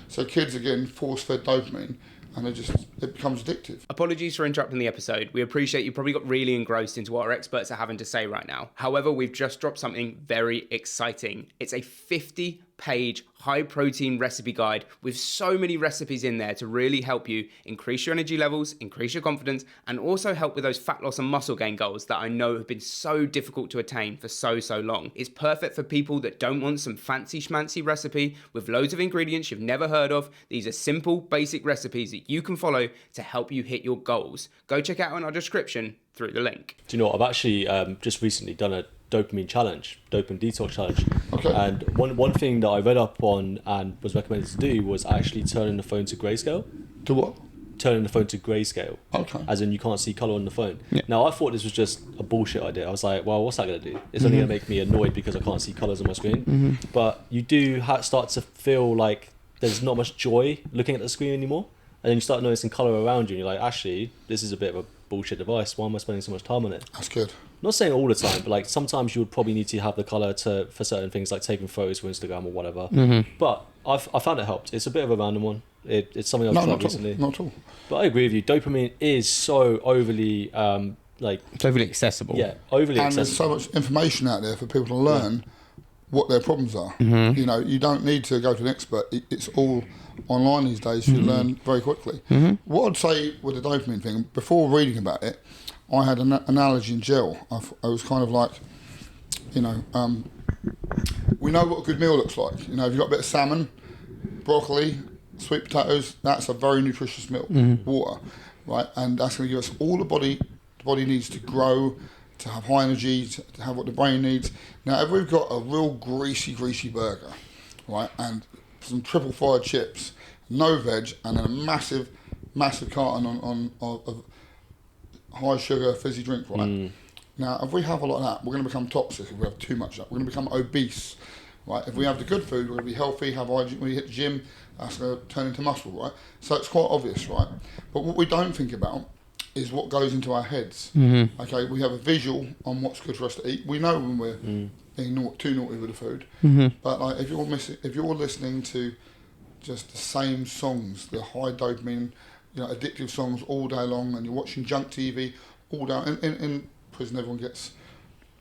So kids are getting force-fed dopamine, and it becomes addictive. Apologies for interrupting the episode. We appreciate you probably got really engrossed into what our experts are having to say right now. However, we've just dropped something very exciting. It's a 50-page high-protein recipe guide with so many recipes in there to really help you increase your energy levels, increase your confidence, and also help with those fat loss and muscle gain goals that I know have been so difficult to attain for so long. It's perfect for people that don't want some fancy schmancy recipe with loads of ingredients you've never heard of. These are simple, basic recipes that you can follow to help you hit your goals. Go check out in our description through the link. Do you know what? I've actually just recently done a dopamine detox challenge. Okay. And one thing that I read up on and was recommended to do was actually turning the phone to grayscale. To what? Turning the phone to grayscale. Okay. As in you can't see colour on the phone. Yeah. Now I thought this was just a bullshit idea. I was like, well, what's that going to do? It's only going to make me annoyed because I can't see colours on my screen. But you do start to feel like there's not much joy looking at the screen anymore. And then you start noticing colour around you and you're like, actually, this is a bit of a bullshit device. Why am I spending so much time on it? That's good. Not saying all the time, but like sometimes you would probably need to have the colour for certain things, like taking photos for Instagram or whatever. But I found it helped. It's a bit of a random one. It's something I've tried recently. Not at all. But I agree with you. Dopamine is so overly it's overly accessible. Yeah, overly and accessible. there's so much information out there for people to learn what their problems are. You don't need to go to an expert. It's all online these days. You learn very quickly. What I'd say with the dopamine thing, before reading about it, I had an analogy in gel. I was kind of like, we know what a good meal looks like. If you've got a bit of salmon, broccoli, sweet potatoes, that's a very nutritious meal. Water, right? And that's going to give us all the body needs to grow, to have high energy, to have what the brain needs. Now, if we've got a real greasy burger, right, and some triple fried chips, no veg, and then a massive carton of high sugar fizzy drink, right? Now, if we have a lot of that, we're going to become toxic if we have too much of that. We're going to become obese, right? If we have the good food, we're going to be healthy, have hygiene. When you hit the gym, that's going to turn into muscle, right? So it's quite obvious, right? But what we don't think about is what goes into our heads. Okay, we have a visual on what's good for us to eat. We know when we're being too naughty with the food. But like, if you're listening to just the same songs, the high dopamine, addictive songs all day long, and you're watching junk TV all day. In prison, everyone gets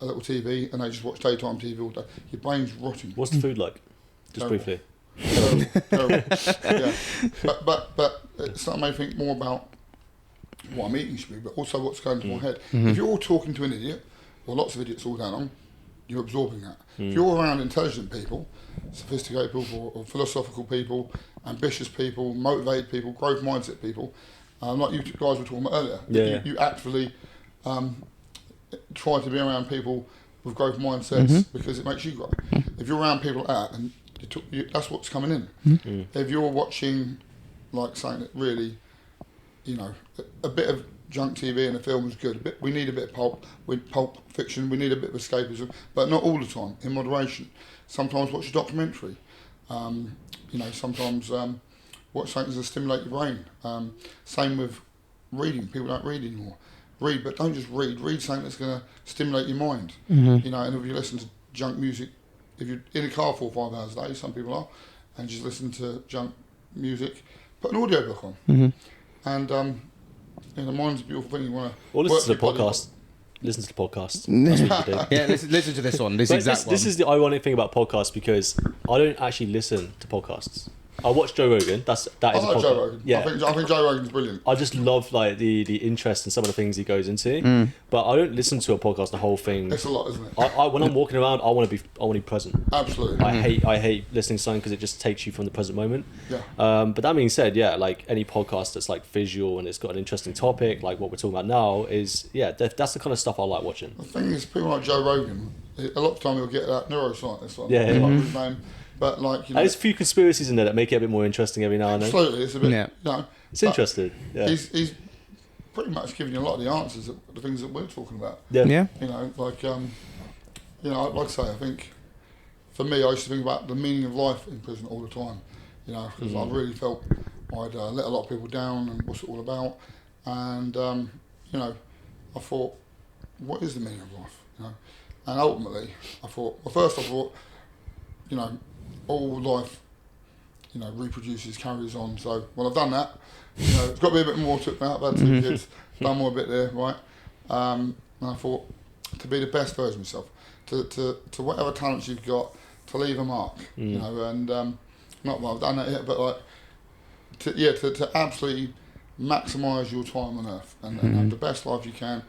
a little TV and they just watch daytime TV all day. Your brain's rotting. What's the food like? Just Terrible. briefly. Terrible. Yeah. But it's starting to make me think more about what I'm eating should be, but also what's going into my head. If you're all talking to an idiot, or lots of idiots all day long, you're absorbing that. If you're around intelligent people, sophisticated people, or philosophical people, ambitious people, motivated people, growth mindset people, like you guys were talking about earlier, you actively try to be around people with growth mindsets because it makes you grow. If you're around people like that, and that's what's coming in. If you're watching like something that really, a bit of junk TV and a film is good. We need a bit of pulp fiction. We need a bit of escapism, but not all the time. In moderation. Sometimes watch a documentary. Sometimes watch something to stimulate your brain. Same with reading. People don't read anymore. Read, but don't just read. Read something that's going to stimulate your mind. And if you listen to junk music, if you're in a car 4 or 5 hours a day, some people are, and just listen to junk music, put an audiobook on. And mind's a beautiful thing. You want to. Or listen to the podcast. Listen to the podcast. That's what you do. Yeah, listen to this one. This is the ironic thing about podcasts, because I don't actually listen to podcasts. I watch Joe Rogan. That is a podcast. Joe Rogan. Yeah. I think Joe Rogan's brilliant. I just love like the interest in some of the things he goes into, but I don't listen to a podcast the whole thing. It's a lot, isn't it? When I'm walking around, I want to be present. Absolutely. I hate listening to something because it just takes you from the present moment. Yeah. But that being said, like any podcast that's like visual and it's got an interesting topic, like what we're talking about now, is that's the kind of stuff I like watching. The thing is, people like Joe Rogan, a lot of the time you'll get that neuroscientist one. Yeah. Like his name. But like, there's a few conspiracies in there that make it a bit more interesting every now and then. Absolutely, it's a bit. It's interesting. Yeah. He's pretty much giving you a lot of the answers, the things that we're talking about. Yeah. Like I say, I think for me, I used to think about the meaning of life in prison all the time. Because I really felt I'd let a lot of people down and what's it all about. And I thought, what is the meaning of life? And ultimately, I thought, all life, reproduces, carries on. So, I've done that. It's got to be a bit more to it now. I've had 2 kids, done more a bit there, right? And I thought, to be the best version of myself, to whatever talents you've got, to leave a mark, and not that I've done that yet, but like, to absolutely maximise your time on earth and have the best life you can,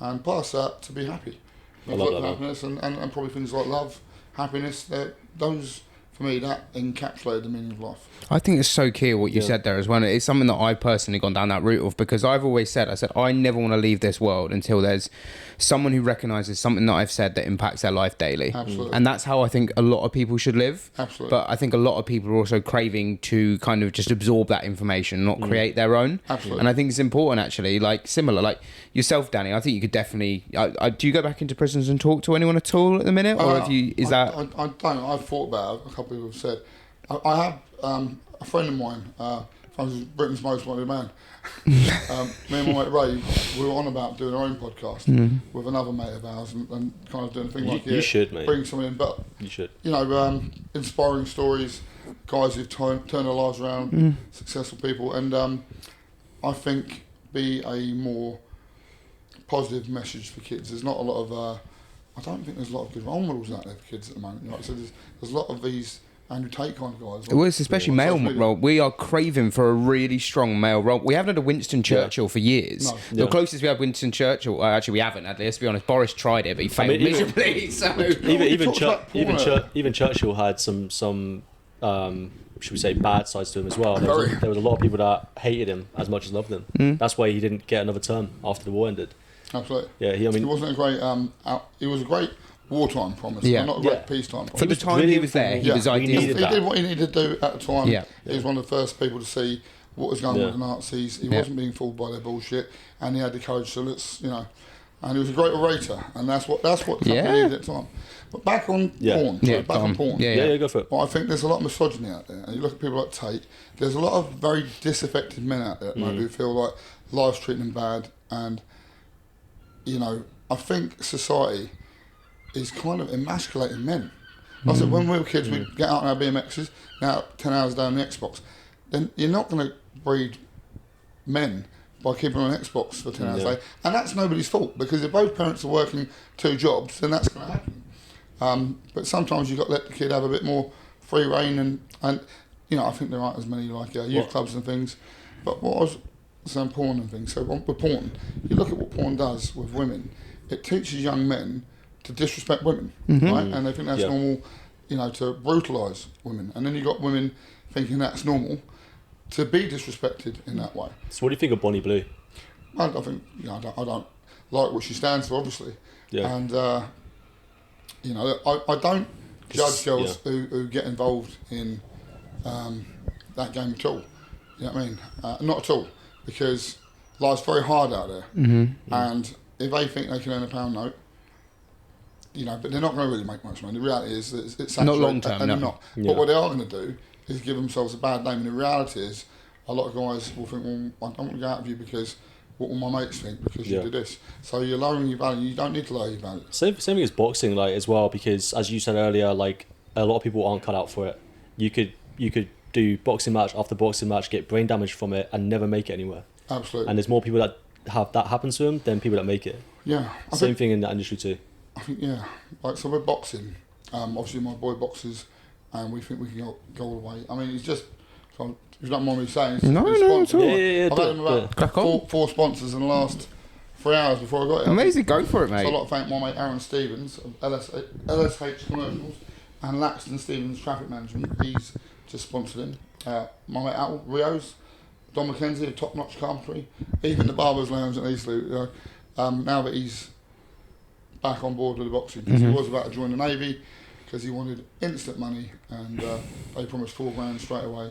and plus that, to be happy. I love that. Happiness and probably things like love, happiness, those, for me, that encapsulated the meaning of life. I think it's so key what you said there as well. It's something that I've personally gone down that route of, because I've always said, I never want to leave this world until there's someone who recognises something that I've said that impacts their life daily. Absolutely. And that's how I think a lot of people should live. Absolutely. But I think a lot of people are also craving to kind of just absorb that information, not create their own. Absolutely. And I think it's important, actually, like similar, like yourself, Danny, I think you could definitely... do you go back into prisons and talk to anyone at all at the minute? Or have you... I don't. I've thought about it. A couple of people have said. I have a friend of mine, Britain's most wanted man. Me and my mate Ray, we were on about doing our own podcast with another mate of ours and kind of doing a thing like you should, mate. Bring someone in, but you should. Inspiring stories, guys who've turned their lives around, successful people, and I think be a more positive message for kids. There's not a lot of. I don't think there's a lot of good role models out there for kids at the moment. So there's a lot of these Andrew Tate kind of guys. Well, it's especially male role. We are craving for a really strong male role. We haven't had a Winston Churchill for years. No. The closest we had Winston Churchill, actually we haven't had, let's be honest. Boris tried it, but he failed miserably. Even Churchill had some should we say bad sides to him as well. There was a lot of people that hated him as much as loved him. That's why he didn't get another term after the war ended. Absolutely. Yeah, he wasn't a great. He was a great wartime promise, but not a great peacetime promise. For the time he was there, he was ideal. He did what he needed to do at the time. Yeah. He was one of the first people to see what was going on with the Nazis. He wasn't being fooled by their bullshit, and he had the courage. So and he was a great orator, and that's what the country needed at the time. But back on porn. Yeah, go for it. Well, I think there's a lot of misogyny out there, and you look at people like Tate. There's a lot of very disaffected men out there who feel like life's treating them bad, And, you know, I think society is kind of emasculating men. I said, when we were kids, we'd get out on our BMXs, now 10 hours a day on the Xbox. Then you're not going to breed men by keeping on Xbox for 10 hours a day. And that's nobody's fault, because if both parents are working 2 jobs, then that's going to happen. But sometimes you've got to let the kid have a bit more free reign. And you know, I think there aren't as many like youth clubs and things. But what I was saying, porn and things. So with porn, you look at what porn does with women. It teaches young men to disrespect women, right? And they think that's normal, you know, to brutalise women. And then you got women thinking that's normal to be disrespected in that way. So what do you think of Bonnie Blue? I think, you know, I don't like what she stands for, obviously. Yeah. And, you know, I don't judge girls who get involved in that game at all. You know what I mean? Not at all, because life's very hard out there. And if they think they can earn a pound note, you know, but they're not going to really make much money. The reality is that it's not long term, and no. Not. Yeah. But what they are going to do is give themselves a bad name. And the reality is, a lot of guys will think, well, I don't want to go out with you because what will my mates think because you do this. So you're lowering your value. You don't need to lower your value. Same thing as boxing, like as well, because as you said earlier, like a lot of people aren't cut out for it. You could do boxing match after boxing match, get brain damage from it, and never make it anywhere. Absolutely. And there's more people that have that happen to them than people that make it. Yeah. Same thing in that industry too. I think, yeah. Like, so with boxing, obviously my boy boxes, and we think we can go all the way. I mean, it's just, so if you don't mind me saying, it's no, at all. Yeah, I've had him about four sponsors in the last 3 hours before I got here. Amazing, go for it, mate. So I'd like to thank my mate Aaron Stevens of LSH Commercials and Laxton Stevens Traffic Management. He's just sponsored him. My mate Al Rios, Don McKenzie of Top Notch Carpentry, even the Barber's Lounge at Eastleigh. You know, now that he's back on board with the boxing, because he was about to join the Navy because he wanted instant money, and they promised $4,000 straight away.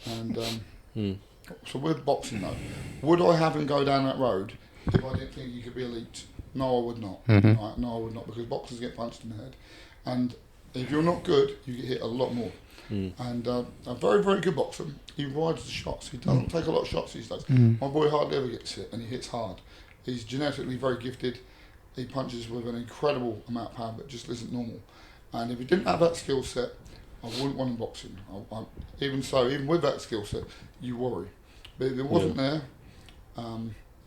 And so with boxing though, would I have him go down that road if I didn't think he could be elite? No, I would not. Right? No, I would not, because boxers get punched in the head, and if you're not good, you get hit a lot more. And a very, very good boxer, he rides the shots. He doesn't take a lot of shots these days. My boy hardly ever gets hit, and he hits hard. He's genetically very gifted. He punches with an incredible amount of power, but just isn't normal. And if he didn't have that skill set, I wouldn't want him boxing. Even with that skill set, you worry. But if it wasn't there,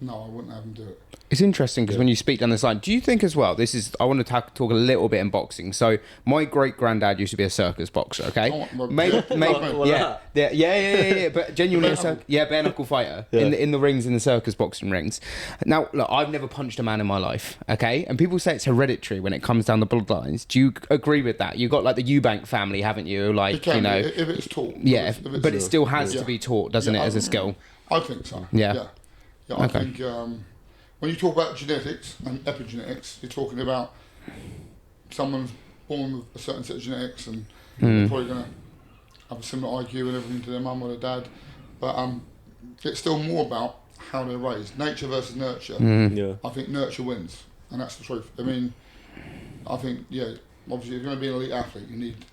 no, I wouldn't have him do it. It's interesting because when you speak down this line, do you think as well, I want to talk a little bit in boxing. So my great granddad used to be a circus boxer, okay? But genuinely bare knuckle fighter in the rings, in the circus boxing rings. Now, look, I've never punched a man in my life, okay? And people say it's hereditary when it comes down the bloodlines. Do you agree with that? You've got like the Eubank family, haven't you? Like, you know, if it's taught. Yeah, but it still has to be taught, doesn't it, as a skill? I think so. Yeah, I think when you talk about genetics and epigenetics, you're talking about someone's born with a certain set of genetics, and they're probably going to have a similar IQ and everything to their mum or their dad. But it's still more about how they're raised. Nature versus nurture. I think nurture wins, and that's the truth. I mean, I think, obviously if you're going to be an elite athlete, you need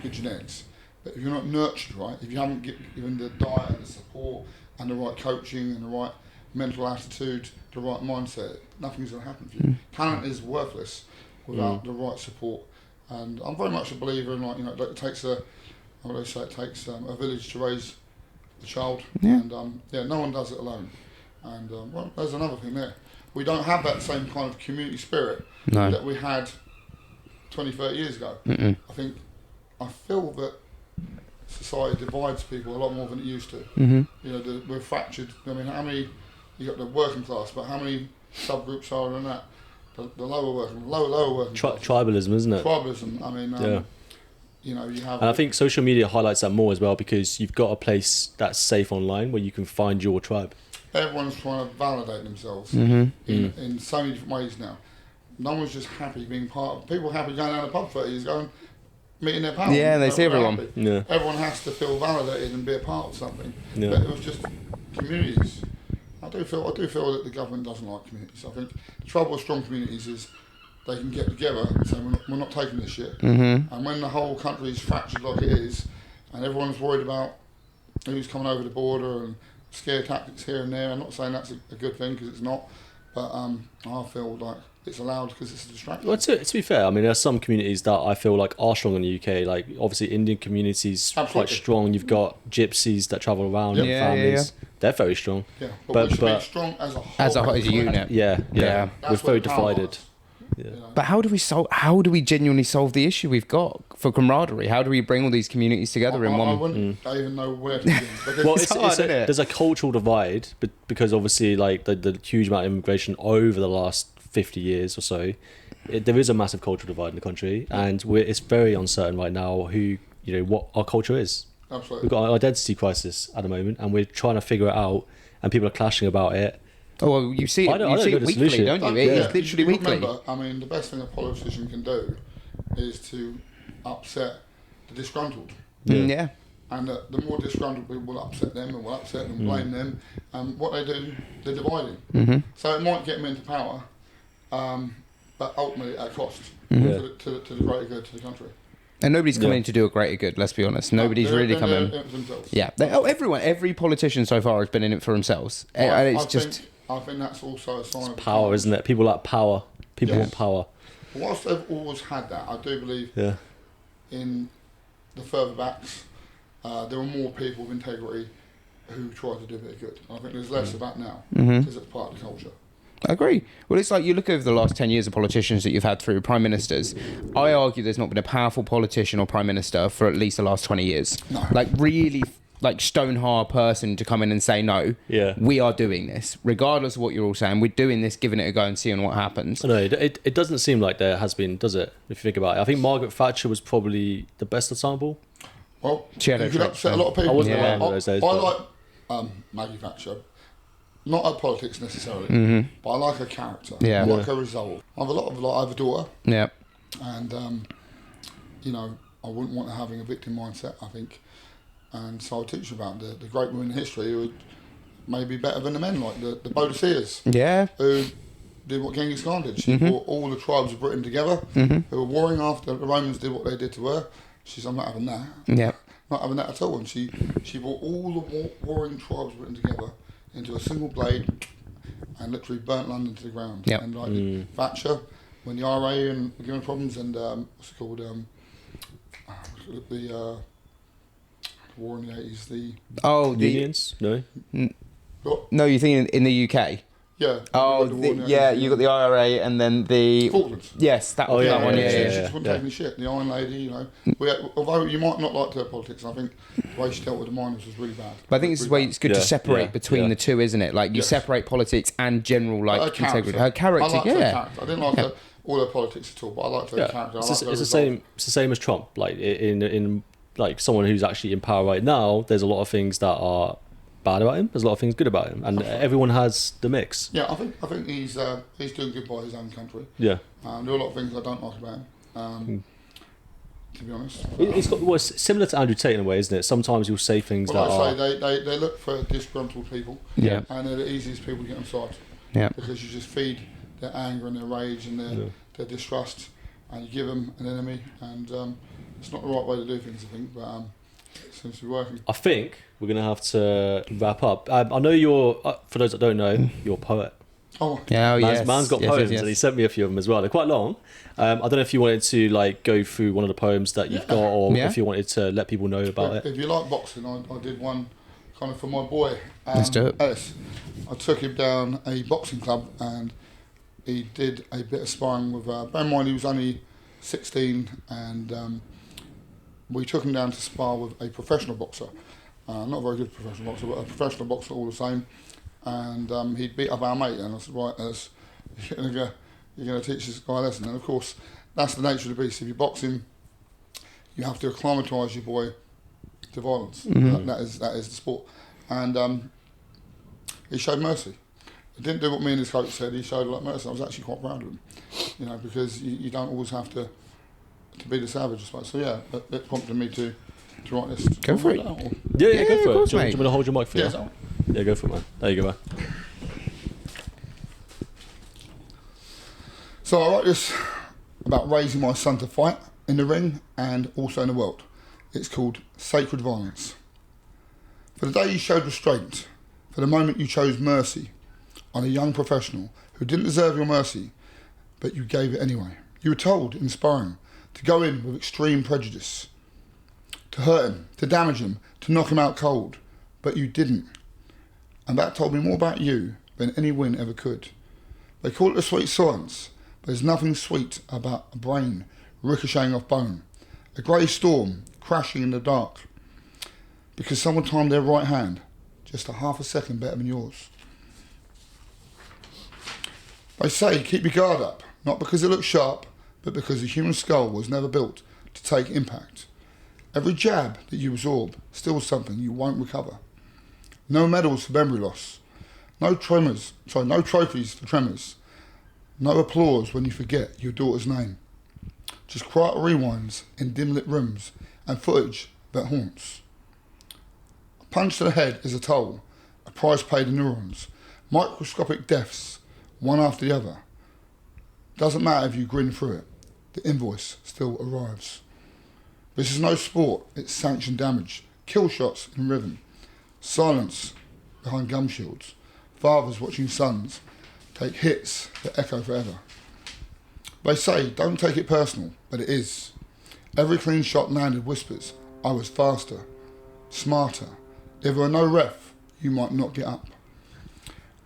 good genetics. But if you're not nurtured right, if you haven't given the diet and the support and the right coaching and the right mental attitude, the right mindset, nothing's going to happen for you. Talent is worthless without the right support. And I'm very much a believer in, like, you know, it takes a village to raise a child. And no one does it alone. And well, there's another thing there. We don't have that same kind of community spirit that we had 20, 30 years ago. I feel that society divides people a lot more than it used to. You know, we're fractured. I mean, how many, you got the working class, but how many subgroups are in that? The lower working class. Tribalism, isn't it? Tribalism. I mean, you know, you have. And I think social media highlights that more as well, because you've got a place that's safe online where you can find your tribe. Everyone's trying to validate themselves in so many different ways now. No one's just happy being part of. People happy going down the pub 30 years ago and meeting their pals. Yeah, they see everyone. Yeah. Everyone has to feel validated and be a part of something. Yeah. But it was just communities. I do feel that the government doesn't like communities. I think the trouble with strong communities is they can get together and say we're not taking this shit. And when the whole country is fractured like it is, and everyone's worried about who's coming over the border and scare tactics here and there. I'm not saying that's a good thing, because it's not, but I feel like it's allowed because it's a distraction. Well, to be fair, I mean, there are some communities that I feel like are strong in the UK. Like, obviously, Indian communities quite strong. You've got gypsies that travel around, and families. Yeah. They're very strong. Yeah, but we should be strong as a whole. As a unit. Yeah. We're very divided. Yeah. But how do we genuinely solve the issue we've got for camaraderie? How do we bring all these communities together in one? I wouldn't even know where to begin. Well, there's a cultural divide, but because obviously, like the huge amount of immigration over the last 50 years or so, there is a massive cultural divide in the country, and it's very uncertain right now what our culture is. Absolutely. We've got an identity crisis at the moment, and we're trying to figure it out, and people are clashing about it. Oh, well, you see it weekly, don't you? It's literally weekly. Remember, I mean, the best thing a politician can do is to upset the disgruntled. Yeah. And the more disgruntled people will upset them, and will upset them, blame them. What they do, they're dividing. Mm-hmm. So it might get them into power, but ultimately at cost to the greater good to the country. And nobody's coming in to do a greater good, let's be honest. Nobody's really coming. Yeah. Every politician so far has been in it for themselves. I think that's also a sign of power, isn't it? People like power. People want power. Whilst they've always had that, I do believe in the further backs, there are more people of integrity who try to do a bit of good. I think there's less of that now, because it's part of the culture. I agree. Well, it's like you look over the last 10 years of politicians that you've had through prime ministers. I argue there's not been a powerful politician or prime minister for at least the last 20 years. No. Like really stone hard person to come in and say, no, we are doing this. Regardless of what you're all saying, we're doing this, giving it a go and seeing what happens. No, it doesn't seem like there has been, does it? If you think about it. I think Margaret Thatcher was probably the best example. Well, she had you could upset a lot of people. I wasn't around in those days. I like Maggie Thatcher. Not her politics necessarily, but I like her character. I like her resolve. I have I have a daughter. Yeah. And, I wouldn't want her having a victim mindset, I think. And so I'll teach you about the great women in history who may be better than the men, like the Bodiceas. Yeah. Who did what Genghis Khan did. She brought all the tribes of Britain together, who were warring after the Romans did what they did to her. She said, I'm not having that. Yeah. Not having that at all. And she brought all the warring tribes of Britain together into a single blade and literally burnt London to the ground. Yep. And Thatcher, when the IRA and were given problems, and what's it called? The war in the 80s. The unions? No. No, you're thinking in the UK. Yeah. You got the IRA and then the Falklands. Yes, that one. She just wouldn't take any shit. The Iron Lady, although you might not like her politics, I think the way she dealt with the miners was really bad. But I think this is where it's good to separate between the two, isn't it? Like you separate politics and general integrity. Her character, I liked her character. I didn't like all her politics at all, but I liked her character. It's the same as Trump. Like in like someone who's actually in power right now, there's a lot of things that are bad about him. There's a lot of things good about him, and everyone has the mix. Yeah, I think he's doing good by his own country. Yeah, there are a lot of things I don't like about him. To be honest, it's similar to Andrew Tate in a way, isn't it? Sometimes you'll say things they look for disgruntled people. Yeah, and they're the easiest people to get on side. Yeah, because you just feed their anger and their rage and their distrust, and you give them an enemy, and it's not the right way to do things, I think, but it seems to be working. I think we're going to have to wrap up. I know you're, for those that don't know, you're a poet. Oh, yeah, Man's got poems, and he sent me a few of them as well. They're quite long. I don't know if you wanted to go through one of the poems that you've got, or if you wanted to let people know about it. If you like boxing, I did one kind of for my boy, Let's do it. Ellis. I took him down a boxing club, and he did a bit of sparring with, bear in mind he was only 16, and we took him down to spar with a professional boxer. Not a very good professional boxer, but a professional boxer all the same. And he'd beat up our mate, and I said, right, Ellis, you're going to teach this guy a lesson. And of course, that's the nature of the beast. If you box him, you have to acclimatise your boy to violence. That is the sport. And he showed mercy. He didn't do what me and his coach said. He showed a lot of mercy. I was actually quite proud of him, because you don't always have to be the savage, I suppose. So yeah, it prompted me to write this. Go for it. Yeah, go for it. Do you want me to hold your mic for you? Yeah, go for it, man. There you go, man. So I write this about raising my son to fight in the ring and also in the world. It's called Sacred Violence. For the day you showed restraint, for the moment you chose mercy on a young professional who didn't deserve your mercy, but you gave it anyway. You were told, in sparring, to go in with extreme prejudice, to hurt him, to damage him, to knock him out cold, but you didn't. And that told me more about you than any win ever could. They call it a sweet science, but there's nothing sweet about a brain ricocheting off bone, a grey storm crashing in the dark, because someone timed their right hand just a half a second better than yours. They say keep your guard up, not because it looks sharp, but because the human skull was never built to take impact. Every jab that you absorb stills something you won't recover. No medals for memory loss, no trophies for tremors, no applause when you forget your daughter's name. Just quiet rewinds in dim-lit rooms and footage that haunts. A punch to the head is a toll, a price paid in neurons, microscopic deaths, one after the other. Doesn't matter if you grin through it, the invoice still arrives. This is no sport, it's sanctioned damage, kill shots in rhythm, silence behind gum shields, fathers watching sons take hits that echo forever. They say don't take it personal, but it is. Every clean shot landed whispers, I was faster, smarter. If there were no ref, you might not get up.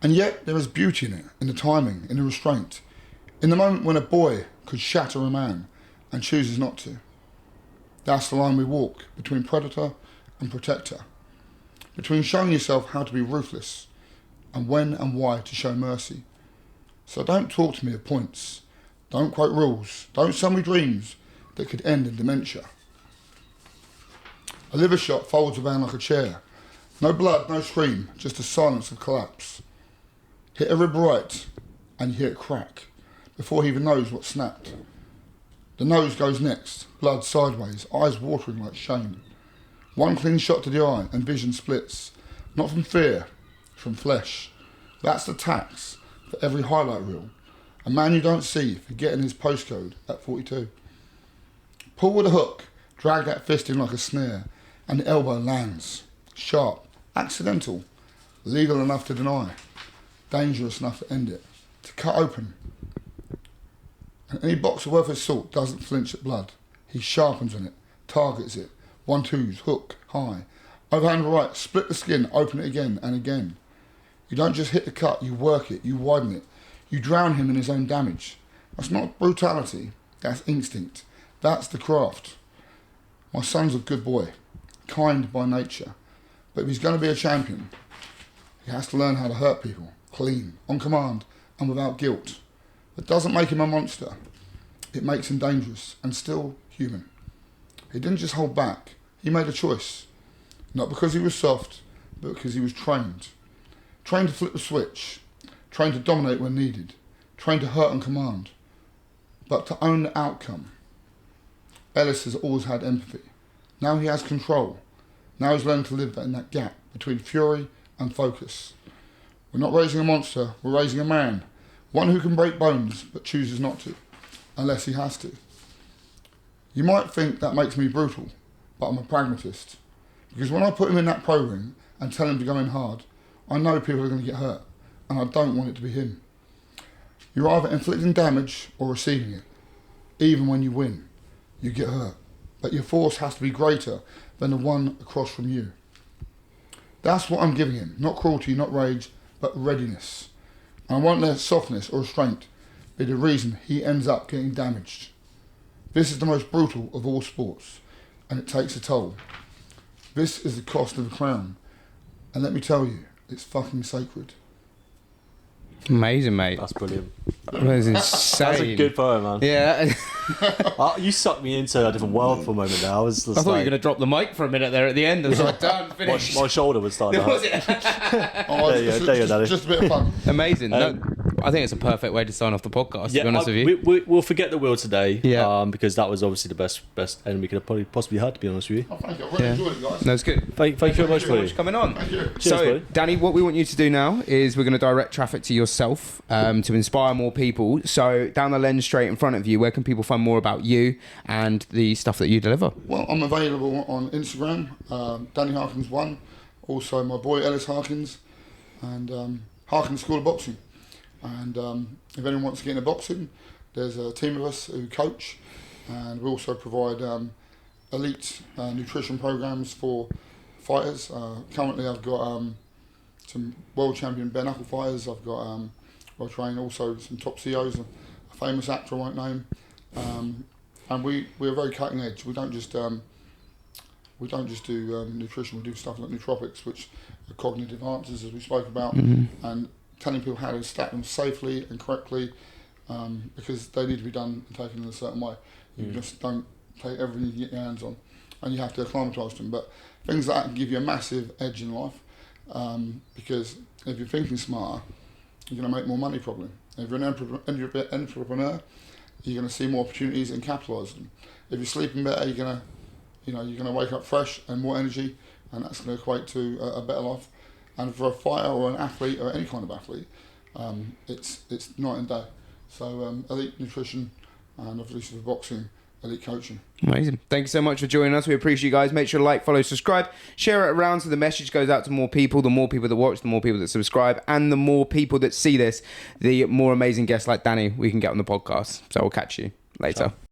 And yet there is beauty in it, in the timing, in the restraint, in the moment when a boy could shatter a man and chooses not to. That's the line we walk between predator and protector, between showing yourself how to be ruthless and when and why to show mercy. So don't talk to me of points, don't quote rules, don't sell me dreams that could end in dementia. A liver shot folds around like a chair. No blood, no scream, just a silence of collapse. Hit a rib right, and you hear it crack, before he even knows what snapped. The nose goes next, blood sideways, eyes watering like shame. One clean shot to the eye, and vision splits. Not from fear, from flesh. That's the tax for every highlight reel. A man you don't see forgetting his postcode at 42. Pull with a hook, drag that fist in like a snare, and the elbow lands. Sharp, accidental, legal enough to deny, dangerous enough to end it, to cut open. And any boxer worth his salt doesn't flinch at blood. He sharpens on it, targets it, 1-2s, hook, high. Overhand right, split the skin, open it again and again. You don't just hit the cut, you work it, you widen it. You drown him in his own damage. That's not brutality, that's instinct. That's the craft. My son's a good boy, kind by nature. But if he's going to be a champion, he has to learn how to hurt people, clean, on command, and without guilt. That doesn't make him a monster. It makes him dangerous and still human. He didn't just hold back, he made a choice. Not because he was soft, but because he was trained. Trained to flip the switch, trained to dominate when needed, trained to hurt on command, but to own the outcome. Ellis has always had empathy. Now he has control. Now he's learned to live in that gap between fury and focus. We're not raising a monster, we're raising a man. One who can break bones, but chooses not to, unless he has to. You might think that makes me brutal, but I'm a pragmatist. Because when I put him in that pro ring and tell him to go in hard, I know people are going to get hurt, and I don't want it to be him. You're either inflicting damage or receiving it. Even when you win, you get hurt, but your force has to be greater than the one across from you. That's what I'm giving him, not cruelty, not rage, but readiness. And I won't let softness or restraint be the reason he ends up getting damaged. This is the most brutal of all sports, and it takes a toll. This is the cost of a crown, and let me tell you, it's fucking sacred. Amazing, mate. That's brilliant. That was insane. That's a good poem, man. Yeah. You sucked me into a different world for a moment there. I was just I thought you were going to drop the mic for a minute there at the end. I was like, done, finished. My shoulder was starting to Was hurt. it? There you go, Danny. Just a bit of fun. Amazing. No, I think it's a perfect way to sign off the podcast, to be honest with you. We'll forget the wheel today, Yeah. Because that was obviously the best end we could have probably possibly had, to be honest with you. Oh, thank you. I really enjoyed it, guys. No, it's good. Thank you very much, Thank you buddy. for coming on. Thank you. Cheers, So, buddy. Danny, what we want you to do now is we're going to direct traffic to yourself to inspire more people. So, down the lens straight in front of you, where can people find more about you and the stuff that you deliver? Well, I'm available on Instagram, Danny Harkins 1. Also, my boy Ellis Harkins. and Harkins School of Boxing. And if anyone wants to get into boxing, there's a team of us who coach, and we also provide elite nutrition programs for fighters. Currently, I've got some world champion bare knuckle fighters. I've got I train also some top CEOs, a famous actor I won't name, and we're very cutting edge. We don't just do nutrition. We do stuff like Nootropics, which are cognitive answers, as we spoke about, and telling people how to stack them safely and correctly, because they need to be done and taken in a certain way. You just don't take everything you get your hands on, and you have to acclimatise to them. But things like that can give you a massive edge in life, because if you're thinking smarter, you're going to make more money probably. If you're an entrepreneur, you're going to see more opportunities and capitalise them. If you're sleeping better, you're going to wake up fresh and more energy, and that's going to equate to a better life. And for a fighter or an athlete or any kind of athlete, it's night and day. So elite nutrition, and obviously for boxing, elite coaching. Amazing. Thank you so much for joining us. We appreciate you guys. Make sure to like, follow, subscribe, share it around so the message goes out to more people. The more people that watch, the more people that subscribe, and the more people that see this, the more amazing guests like Danny we can get on the podcast. So we'll catch you later. Ciao.